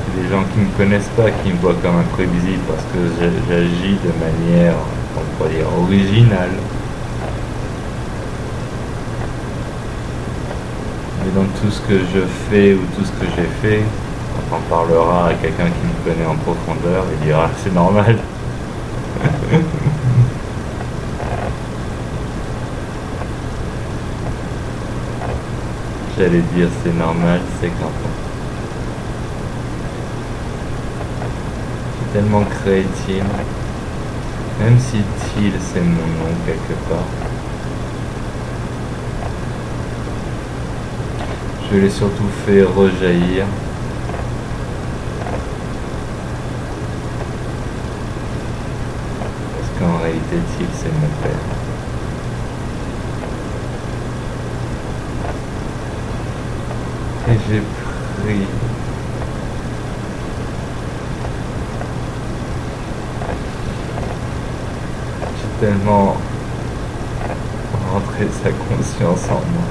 C'est les gens qui ne me connaissent pas qui me voient comme imprévisible parce que j'agis de manière, on pourrait dire, originale. Mais dans tout ce que je fais ou tout ce que j'ai fait, quand on parlera à quelqu'un qui me connaît en profondeur, il dira c'est normal. J'allais dire c'est normal, c'est quand c'est tellement créatif, même si Thiel c'est mon nom quelque part. Je l'ai surtout fait rejaillir. Parce qu'en réalité, Thiel, c'est mon père. Et j'ai pris... J'ai tellement rentré sa conscience en moi.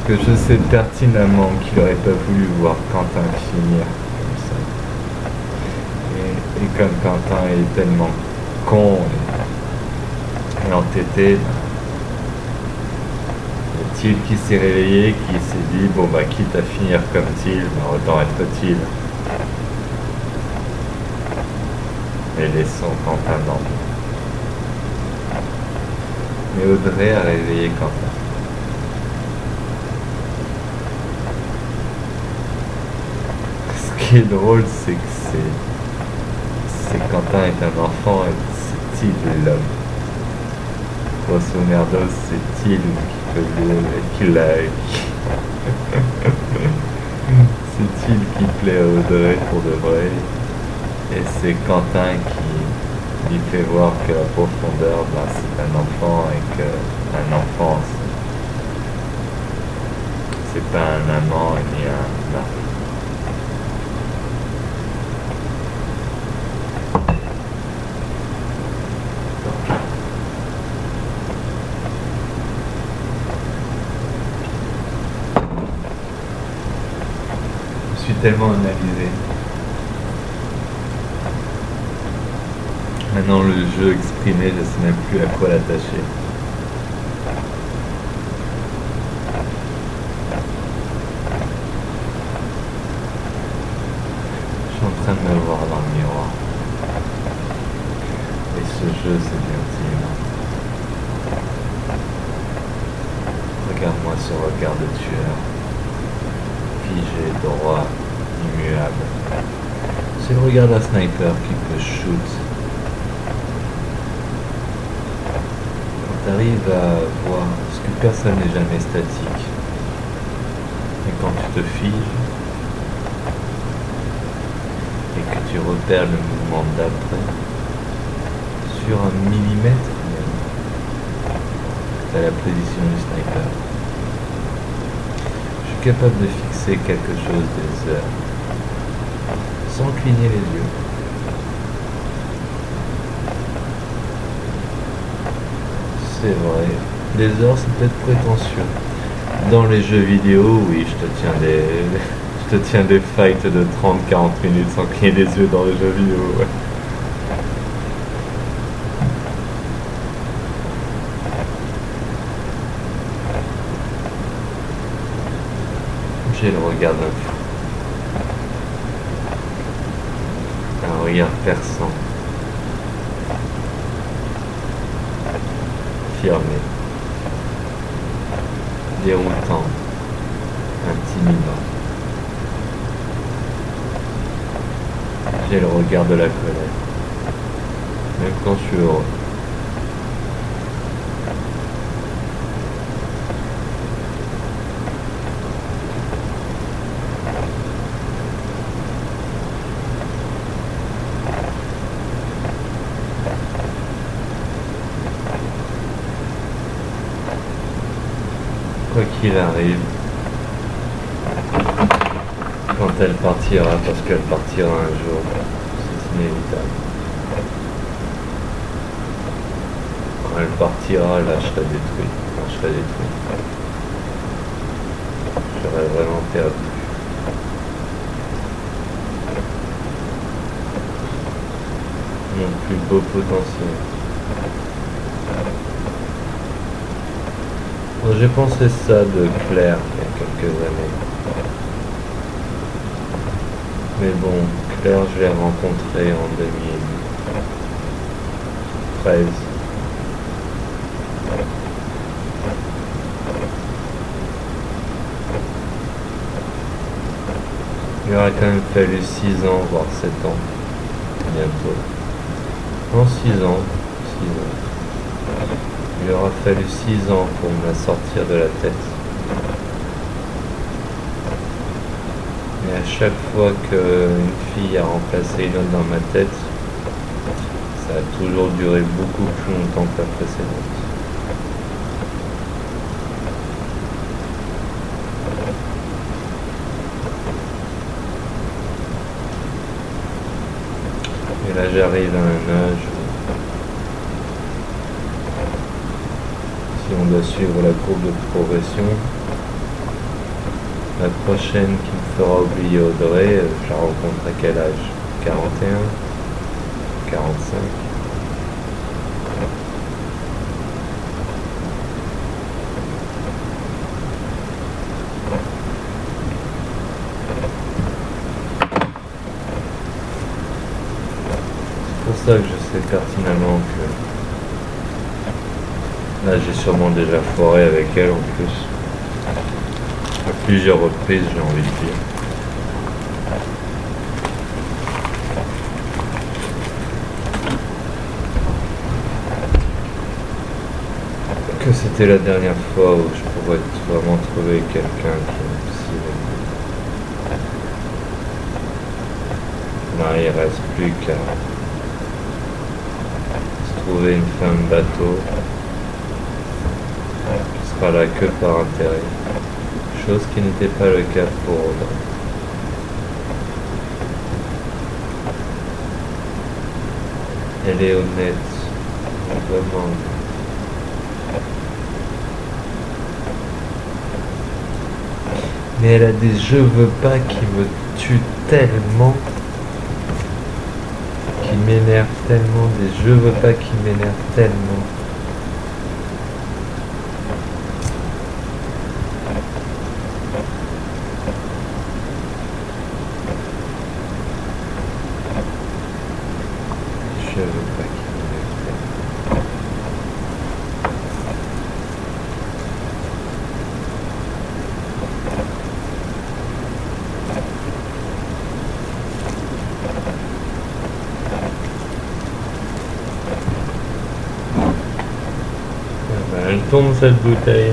Que je sais pertinemment qu'il n'aurait pas voulu voir Quentin finir comme ça. Et comme Quentin est tellement con et entêté, Thiel qui s'est réveillé, qui s'est dit bon bah quitte à finir comme Thiel, bah, autant être Thiel. Et laissons Quentin dormir. Mais Audrey a réveillé Quentin. Ce qui est drôle, c'est que c'est que Quentin est un enfant et c'est-il l'homme. Grosso merdo, c'est-il qui plaît à Audrey pour de vrai. Et c'est Quentin qui lui fait voir que la profondeur, ben, c'est un enfant et qu'un enfant, c'est pas un amant ni un mari. Je suis tellement analysé. Maintenant le jeu exprimé, je sais même plus à quoi l'attacher. Je suis en train de me voir dans le miroir. Et ce jeu, c'est bien timide. Regarde-moi ce regard de tueur. Figé, droit, immuable. C'est le regard d'un sniper qui peut shoot. Quand tu arrives à voir, parce que personne n'est jamais statique, et quand tu te figes, et que tu repères le mouvement d'après, sur un millimètre même, tu as la position du sniper. Je suis capable de fixer quelque chose des heures, sans cligner les yeux. C'est vrai, des heures c'est peut-être prétentieux. Dans les jeux vidéo, oui, je te tiens des fights de 30-40 minutes sans cligner les yeux dans les jeux vidéo. Ouais. J'ai le regard d'un fou. Un regard perçant. Fermé. Déroutant. Intimidant. J'ai le regard de la colère. Même quand je suis heureux. Quoi qu'il arrive, quand elle partira, parce qu'elle partira un jour, c'est inévitable. Quand elle partira, là je serai détruit. Quand je serai détruit, je serai vraiment perdu. Mon plus beau potentiel. J'ai pensé ça de Claire il y a quelques années. Mais bon, Claire, je l'ai rencontrée en 2013. Il aura quand même fallu 6 ans, voire 7 ans, bientôt. Non, 6 ans. Il aura fallu 6 ans pour me la sortir de la tête. Et à chaque fois qu'une fille a remplacé une autre dans ma tête, ça a toujours duré beaucoup plus longtemps que la précédente. Et là j'arrive à un âge où, si on doit suivre la courbe de progression, la prochaine qui me fera oublier Audrey, je la rencontre à quel âge? 41? 45? C'est pour ça que je sais pertinemment que là j'ai sûrement déjà foiré avec elle en plus. À plusieurs reprises, j'ai envie de dire. que c'était la dernière fois où je pourrais vraiment trouver quelqu'un qui me s'y là, il reste plus qu'à se trouver une femme bateau qui sera là que par intérêt. Chose qui n'était pas le cas pour Audrey. Elle est honnête, vraiment. Mais elle a des je veux pas qui me tuent tellement, qui m'énervent tellement, des je veux pas qui m'énervent tellement. Je veux pas qui m'énervent tellement. Elle tombe cette bouteille.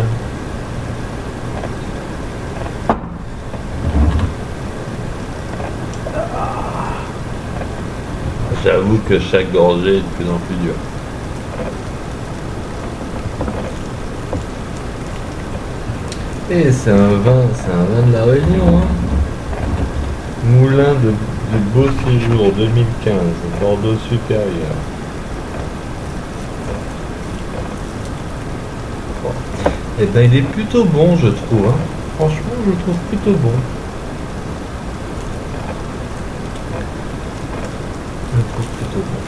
J'avoue que chaque gorgée est de plus en plus dure. Et c'est un vin de la région, hein. Moulin du Beau Séjour 2015, Bordeaux supérieur. Et ben il est plutôt bon, je trouve, hein. Franchement, je le trouve plutôt bon. Je le trouve plutôt bon.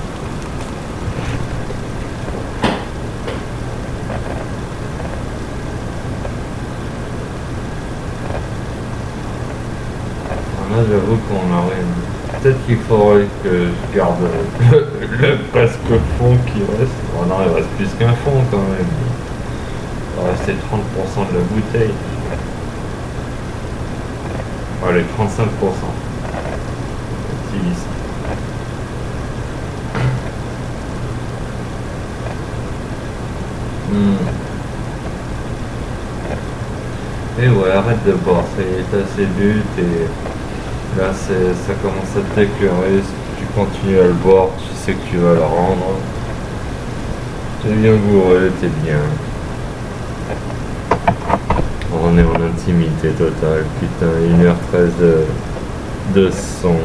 Là, j'avoue qu'on aurait... Peut-être qu'il faudrait que je garde le presque fond qui reste. Oh non, il reste plus qu'un fond quand même. Il va rester 30% de la bouteille. Allez, 35%. Optimiste. Et ouais, arrête de boire, t'as assez bu, là ça commence à t'écœurer, si tu continues à le boire, tu sais que tu vas le rendre. T'es bien bourré, t'es bien. On est en intimité totale, putain, 1h13 de son.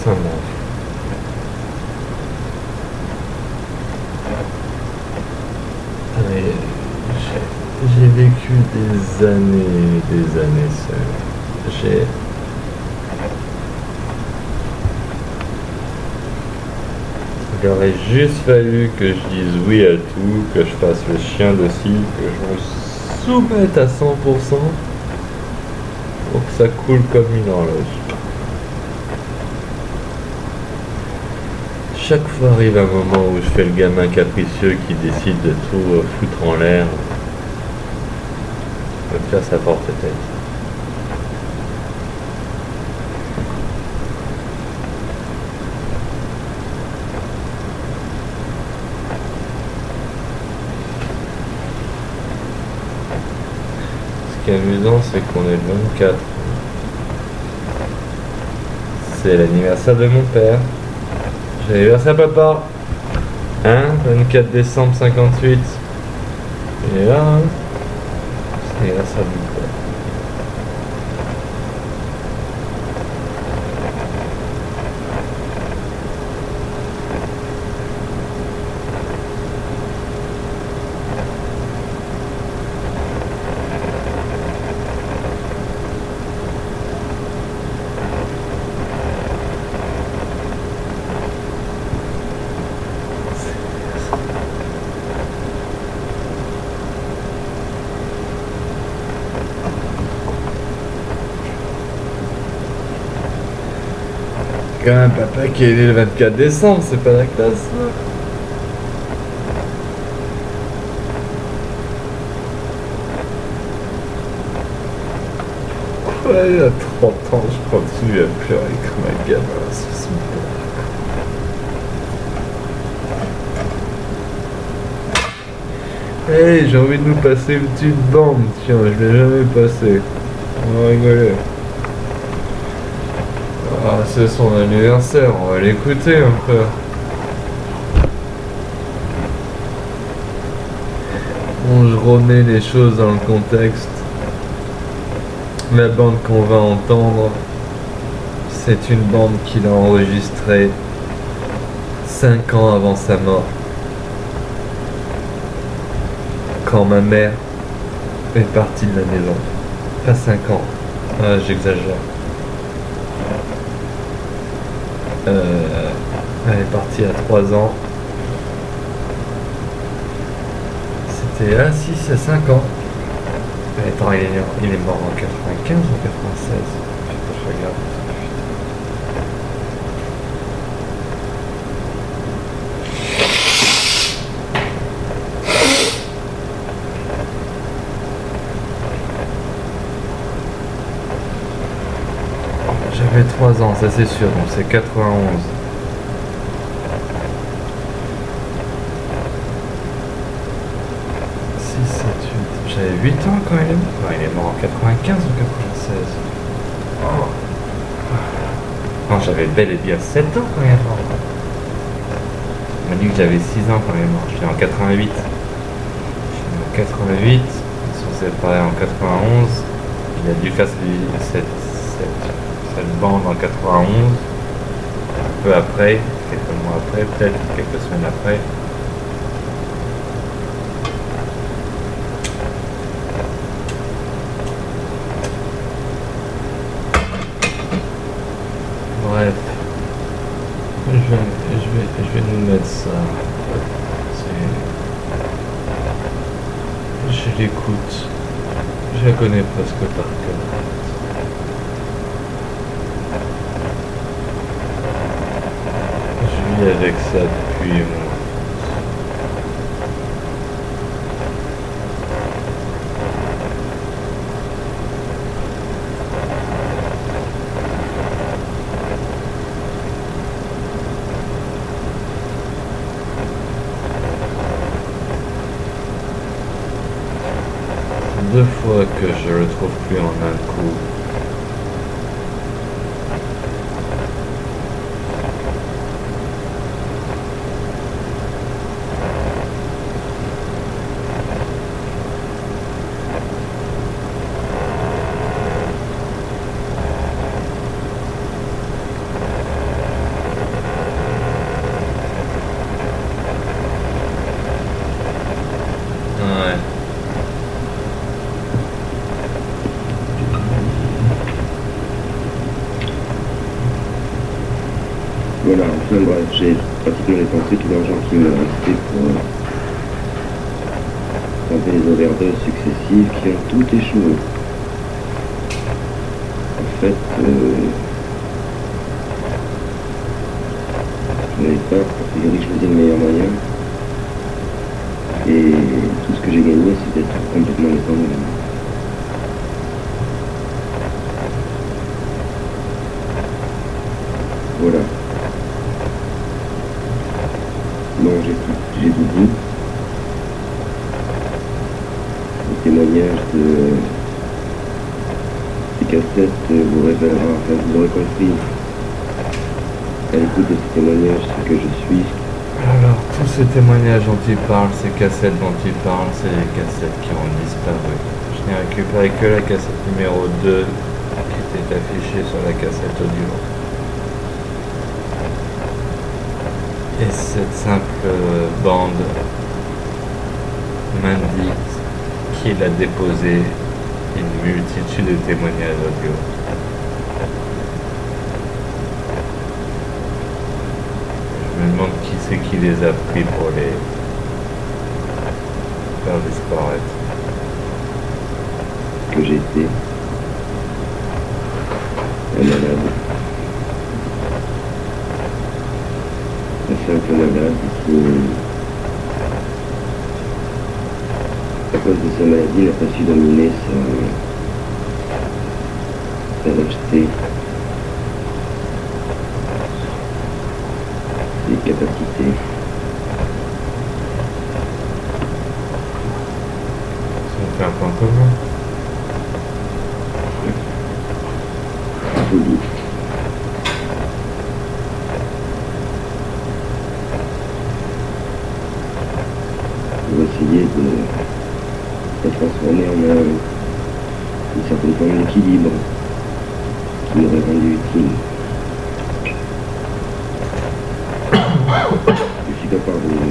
Ça m'en fout. J'ai vécu des années seul. Il aurait juste fallu que je dise oui à tout, que je fasse le chien de scie, que je me soumette à 100% pour que ça coule comme une horloge. Chaque fois arrive un moment où je fais le gamin capricieux qui décide de tout foutre en l'air. Me faire sa porte-tête. Ce qui est amusant, c'est qu'on est le 24. C'est l'anniversaire de mon père. J'ai l'anniversaire papa. Hein, 24 décembre 58. Et là, hein. Et là, ça bouge pas. Quand même papa qui est né le 24 décembre, c'est pas la classe. Ouais, il y a 30 ans, je continue à pleurer comme un gamin sur son père. Hey, j'ai envie de nous passer une petite bande, tiens, je l'ai jamais passé. On va rigoler. Ah, c'est son anniversaire, on va l'écouter un peu. Bon, je remets les choses dans le contexte. La bande qu'on va entendre, c'est une bande qu'il a enregistrée 5 ans avant sa mort. Quand ma mère est partie de la maison. Pas 5 ans, j'exagère. Elle est partie à 3 ans. C'était à 6 à 5 ans. Attends, il est mort en 95 ou 96? Je regarde. J'avais 3 ans, ça c'est sûr, donc c'est 91. 6, 7, 8. J'avais 8 ans quand il est mort. Ouais, il est mort en 95 ou 96. Oh. Non, j'avais bel et bien 7 ans quand il est mort. On m'a dit que j'avais 6 ans quand il est mort. Je suis en 88. Je suis en 88. Ils se sont séparés en 91. Il a dû faire cette bande en 91. Un peu après, quelques mois après, peut-être quelques semaines après. Bref, je vais nous mettre ça. Je l'écoute. Je la connais presque par cœur. Je vis avec ça depuis mon... Deux fois que je le trouve plus en un coup. Ouais. Voilà, enfin bref, j'ai pratiquement dépensé tout l'argent qui me restait pour tenter les overdoses successives qui ont toutes échoué. En fait, je n'avais pas a priori choisi le meilleur moyen. Et tout ce que j'ai gagné, c'est d'être complètement dépendant. Voilà. Non, j'ai beaucoup. Le témoignage des cassettes vous révélera, enfin vous aurez compris à l'écoute de ces témoignages ce que je suis. Alors, tous ces témoignages dont il parle, ces cassettes dont il parle, c'est les cassettes qui ont disparu. Je n'ai récupéré que la cassette numéro 2 qui était affichée sur la cassette audio. Et cette simple bande m'indique qu'il a déposé une multitude de témoignages audio. Je me demande qui c'est qui les a pris pour les faire disparaître. Que j'étais un malade. Un simple malade qui, à cause de sa maladie, n'a pas su dominer projeter ses capacités. On fait un point commun. Folie. Pour essayer de transformer en une certaine forme d'équilibre qui m'aurait rendu utile. Je suis pas parvenu.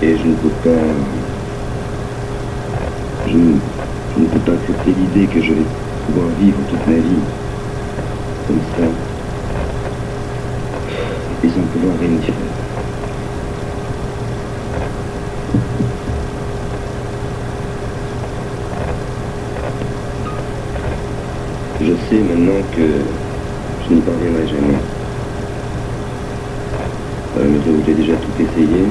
Et je ne peux pas... Je ne peux pas accepter l'idée que je vais pouvoir vivre toute ma vie comme ça et sans pouvoir rien y faire. Je sais maintenant que je n'y parviendrai jamais. Dans la mesure où j'ai déjà tout essayé.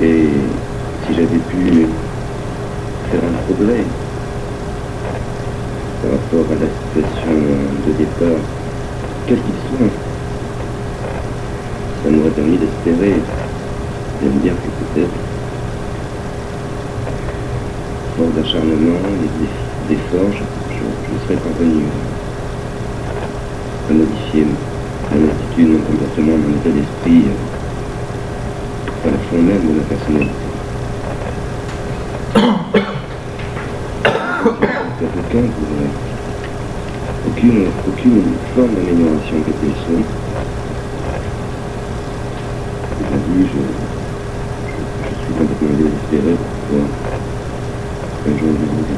Et si j'avais pu faire un progrès par rapport à la situation de départ, quel qu'il soit, ça m'aurait permis d'espérer, de me dire que peut-être, fort d'acharnement, d'efforts, je serais parvenu à modifier mon attitude, mon comportement, mon état d'esprit, à la fond même de ma personnalité. Aucune forme d'amélioration que qu'elle soit. Aujourd'hui, je suis complètement désespéré pour pouvoir un jour vivre.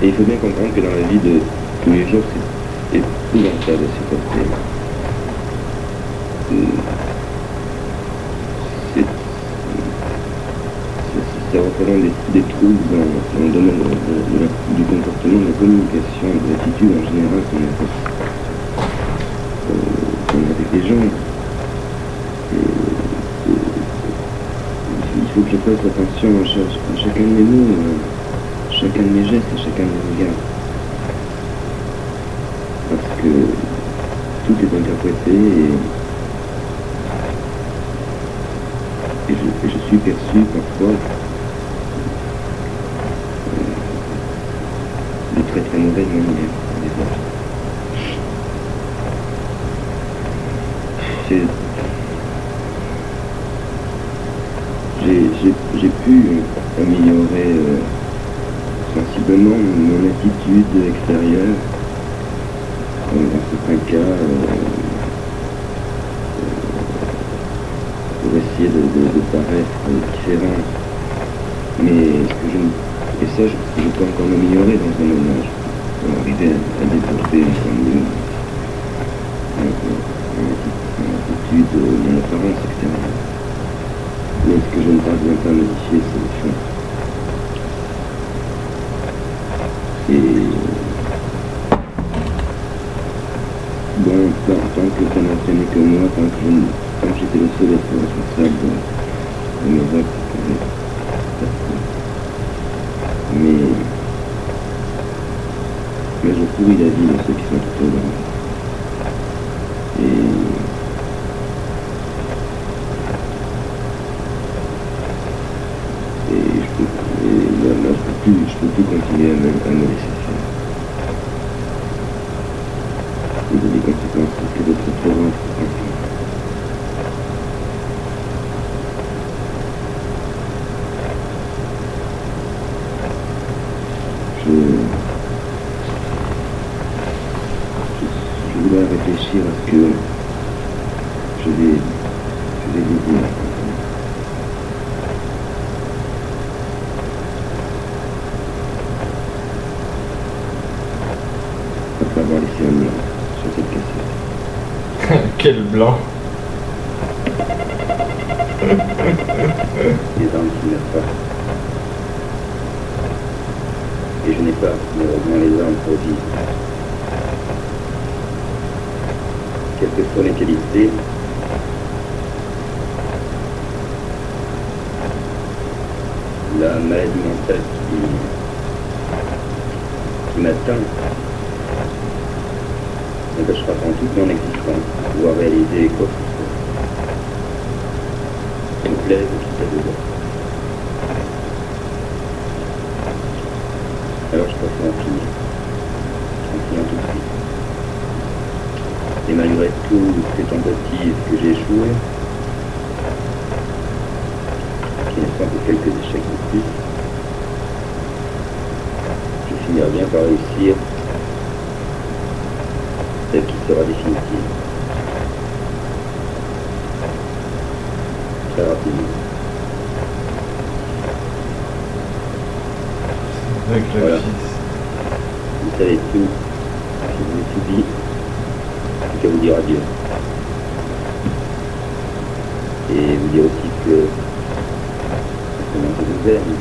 Et il faut bien comprendre que dans la vie de tous les jours, c'est épouvantable à supporter. Ça représente des troubles dans le domaine du comportement, de la communication, de l'attitude en général qu'on a avec les gens. Il faut que je fasse attention à chacun de mes mots, chacun de mes gestes et chacun de mes regards. Parce que tout est interprété et je suis perçu parfois de très très mauvaise manière. J'ai pu améliorer sensiblement mon attitude extérieure. Dans certains cas, pour essayer de paraître différent. Mais et ça, je peux encore m'améliorer dans un moment. Je peux arriver à développer encore mieux mon attitude, mon apparence extérieure. Mais ce que je ne parviens pas à modifier, c'est le fond. Et bon, tant que ça n'entraînait que moi, tant que j'étais le seul à être responsable de mes actes, mais je pourris la vie de ceux qui sont autour de moi. Je peux plus continuer à me laisser faire. Il y a des conséquences que d'autres trop grandes. Je voulais réfléchir à ce que je vais dire. Avoir laissé un blanc sur cette cassette. Quel blanc. Des dents qui meurent pas. et je n'ai pas malheureusement les armes pour vivre. Quelles que soient les qualités, la maladie mentale qui m'atteint m'empêchera pendant toute mon existence de pouvoir réaliser quoi que ce soit. Ça me plaise ou qui ça dedans. Alors je préfère en finir. En finir tout de suite. Et malgré toutes ces tentatives que j'ai échoué, qui ne sont que quelques échecs de plus, je finirai bien par réussir celle qui sera définitive. Très rapidement. Avec le Voilà. fils. Vous savez tout, je vous ai tout dit, plus qu'à vous dire adieu. Et vous dire aussi que je vous aime,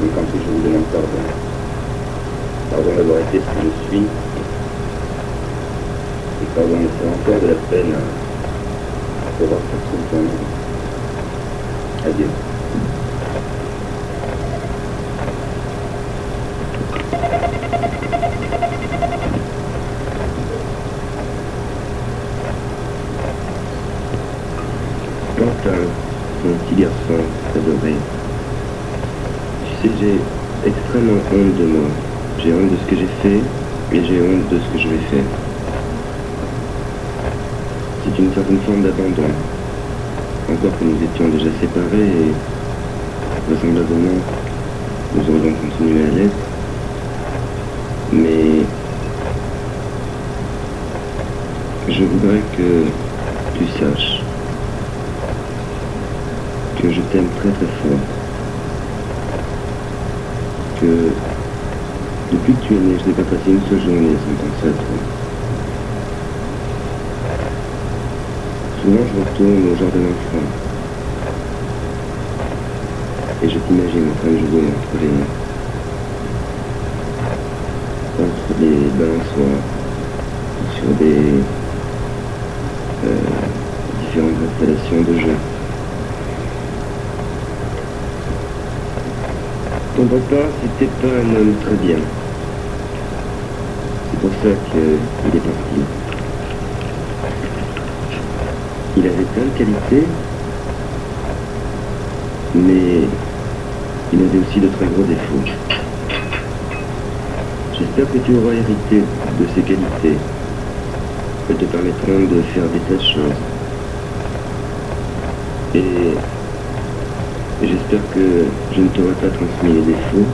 mais qu'en plus je vous demande pardon. Pardon d'avoir été ce que je suis, et pardon de faire encore de la peine à pouvoir faire son temps. Adieu. Quentin, mon petit garçon adoré, tu sais, j'ai extrêmement honte de moi. J'ai honte de ce que j'ai fait et j'ai honte de ce que je vais faire. C'est une certaine forme d'abandon. Encore que nous étions déjà séparés et vraisemblablement nous aurions continué à l'être. Mais je voudrais que tu saches que je t'aime très très fort. Que depuis que tu es né, je n'ai pas passé une seule journée sans penser à toi. Souvent je retourne au jardin d'enfant et je t'imagine en train de jouer entre les balançoires, sur des différentes installations de jeux. Ton papa, c'était pas un homme très bien. C'est pour ça qu'il est parti. Il avait plein de qualités, mais il avait aussi de très gros défauts. J'espère que tu auras hérité de ces qualités. Elles te permettront de faire des tas de choses. Et j'espère que je ne t'aurai pas transmis les défauts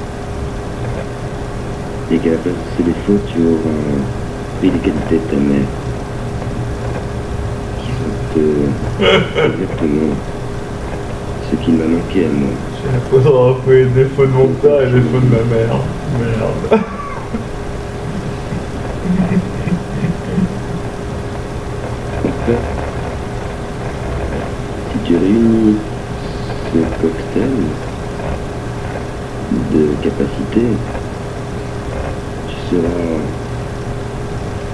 et qu'à la place de ces défauts, tu auras pris les qualités de ta mère qui sont exactement ce qui m'a manqué à moi. Il faudra après les défauts de mon père et les défauts de ma mère. Merde. En fait, si tu réunis ce cocktail de capacités, tu seras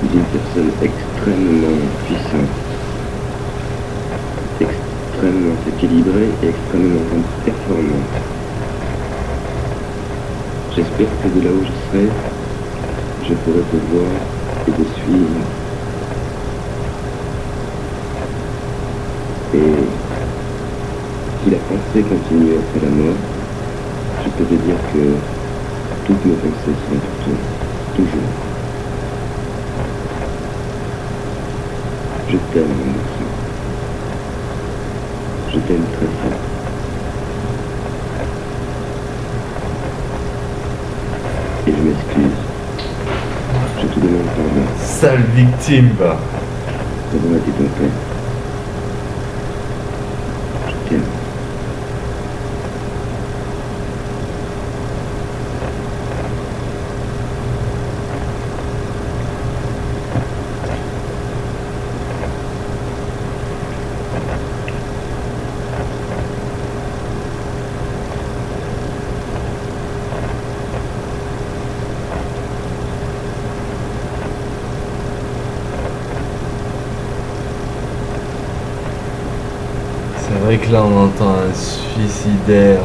une personne extrêmement puissante, extrêmement équilibrée et extrêmement performante. J'espère que de là où je serai, je pourrai te voir et te suivre. Et si la pensée continue après la mort, je peux te dire que toutes mes pensées sont pour toi, toujours. Je t'aime, mon garçon. Je t'aime très fort. Et je m'excuse. Je te demande pardon Sale victime, va. d'avoir été ton père. Je t'aime. vrai que là on entend un suicidaire,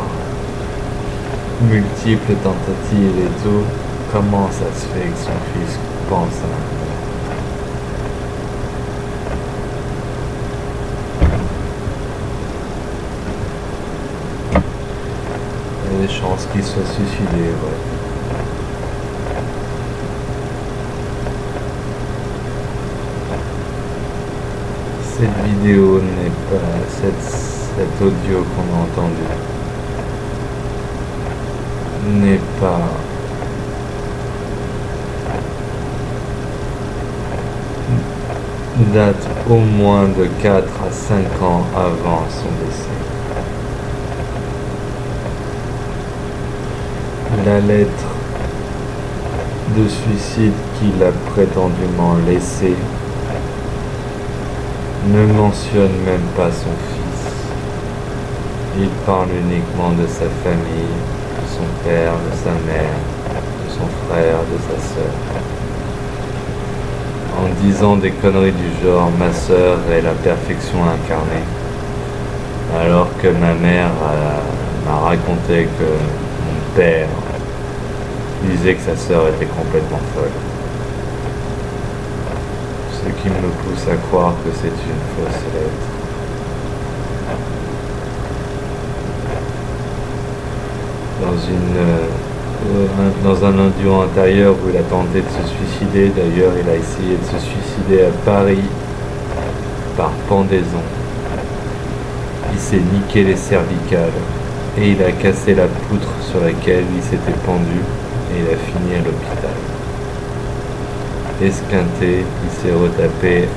multiples tentatives et tout. Comment ça se fait que son fils pense à la mort? Il y a des chances qu'il soit suicidé, ouais. Cette vidéo n'est pas cet audio qu'on a entendu n'est pas date au moins de 4 à 5 ans avant son décès. La lettre de suicide qu'il a prétendument laissée ne mentionne même pas son fils. Il parle uniquement de sa famille, de son père, de sa mère, de son frère, de sa sœur. En disant des conneries du genre « ma sœur est la perfection incarnée », alors que ma mère m'a raconté que mon père disait que sa sœur était complètement folle. Ce qui me pousse à croire que c'est une fausse lettre. Dans un audio antérieur où il a tenté de se suicider, d'ailleurs il a essayé de se suicider à Paris par pendaison. Il s'est niqué les cervicales et il a cassé la poutre sur laquelle il s'était pendu et il a fini à l'hôpital. Esquinté, il s'est retapé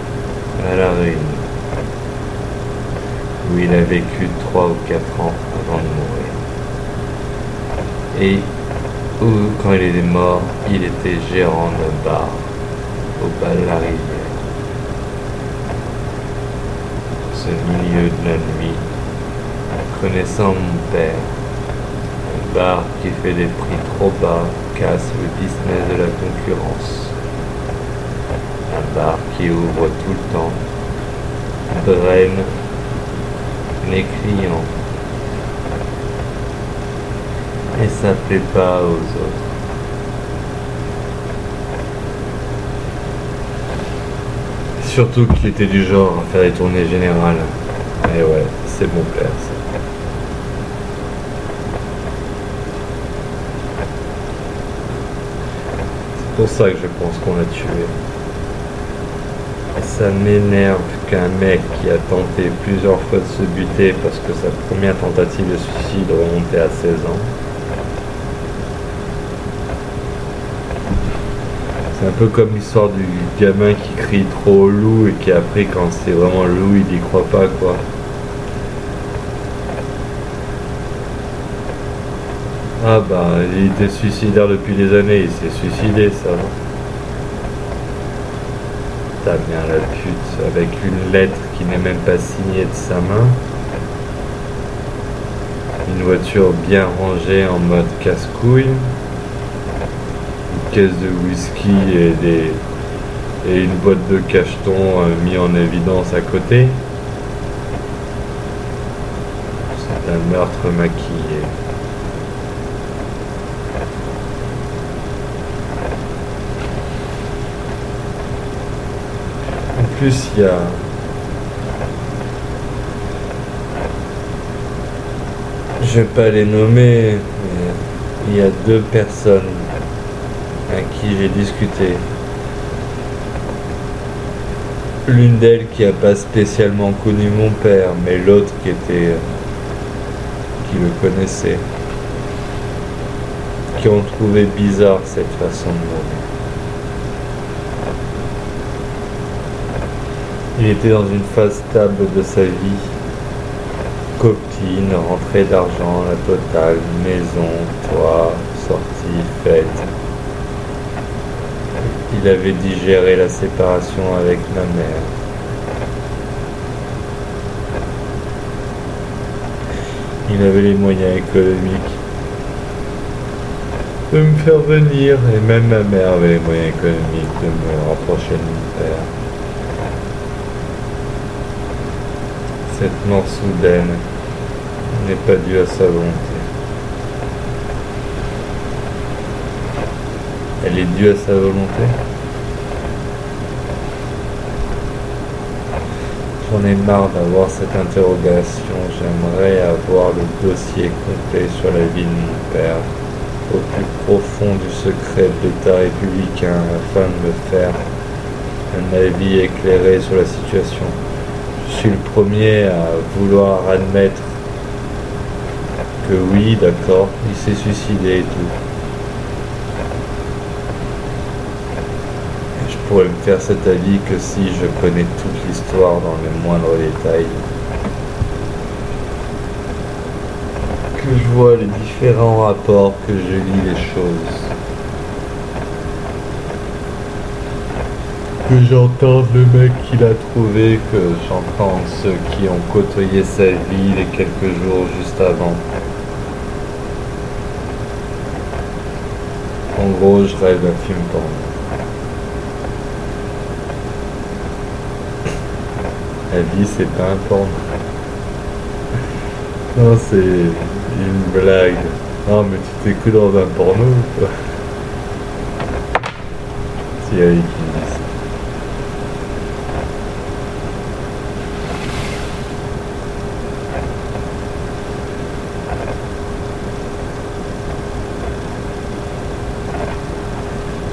à la Réunion, où il a vécu 3 ou 4 ans avant de mourir. Et où, quand il est mort, il était gérant d'un bar au bas de la rivière. Ce milieu de la nuit, connaissant mon père, un bar qui fait des prix trop bas casse le business de la concurrence. Un bar qui ouvre tout le temps, draine les clients et ça plaît pas aux autres. Surtout qu'il était du genre à faire des tournées générales. Et ouais, c'est mon père ça. C'est pour ça que je pense qu'on l'a tué. Ça m'énerve qu'un mec qui a tenté plusieurs fois de se buter parce que sa première tentative de suicide remontait à 16 ans. C'est un peu comme l'histoire du gamin qui crie trop au loup et qui après quand c'est vraiment le loup il y croit pas quoi. Ah bah il était suicidaire depuis des années, il s'est suicidé ça va. T'as bien la pute avec une lettre qui n'est même pas signée de sa main. Une voiture bien rangée en mode casse-couille. Une caisse de whisky et une boîte de cacheton mis en évidence à côté. C'est un meurtre maquillé. En plus, je vais pas les nommer, mais il y a 2 personnes à qui j'ai discuté. L'une d'elles qui a pas spécialement connu mon père, mais l'autre qui le connaissait, qui ont trouvé bizarre cette façon de mourir. Il était dans une phase stable de sa vie. Copine, rentrée d'argent, la totale, maison, toit, sortie, fête. Il avait digéré la séparation avec ma mère. Il avait les moyens économiques de me faire venir, et même ma mère avait les moyens économiques de me rapprocher de mon père. Cette mort soudaine n'est pas due à sa volonté. Elle est due à sa volonté. J'en ai marre d'avoir cette interrogation. J'aimerais avoir le dossier complet sur la vie de mon père, au plus profond du secret de l'État républicain, afin de me faire un avis éclairé sur la situation. Je suis le premier à vouloir admettre que oui, d'accord, il s'est suicidé et tout. Et je pourrais me faire cet avis que si je connais toute l'histoire dans les moindres détails, que je vois les différents rapports, que je lis les choses, que j'entende le mec qu'il a trouvé, que j'entende ceux qui ont côtoyé sa vie les quelques jours juste avant. En gros, je rêve d'un film porno. La vie, c'est pas un porno. Non, c'est une blague. Non, mais tu t'écoutes dans un porno ou quoi? C'est elle qui dit ça.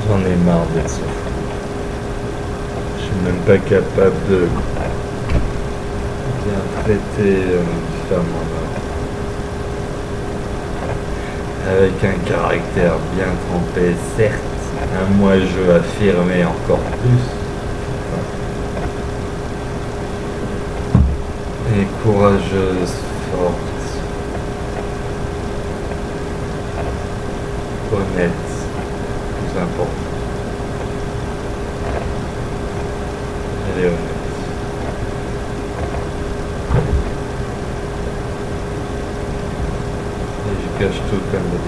J'en ai marre d'être souffrant. Je suis même pas capable de bien traiter une femme en homme. Avec un caractère bien trempé, certes, un moi-je affirmé encore plus. Et courageuse, forte, honnête, plus important. Elle est honnête. Et je cache tout comme des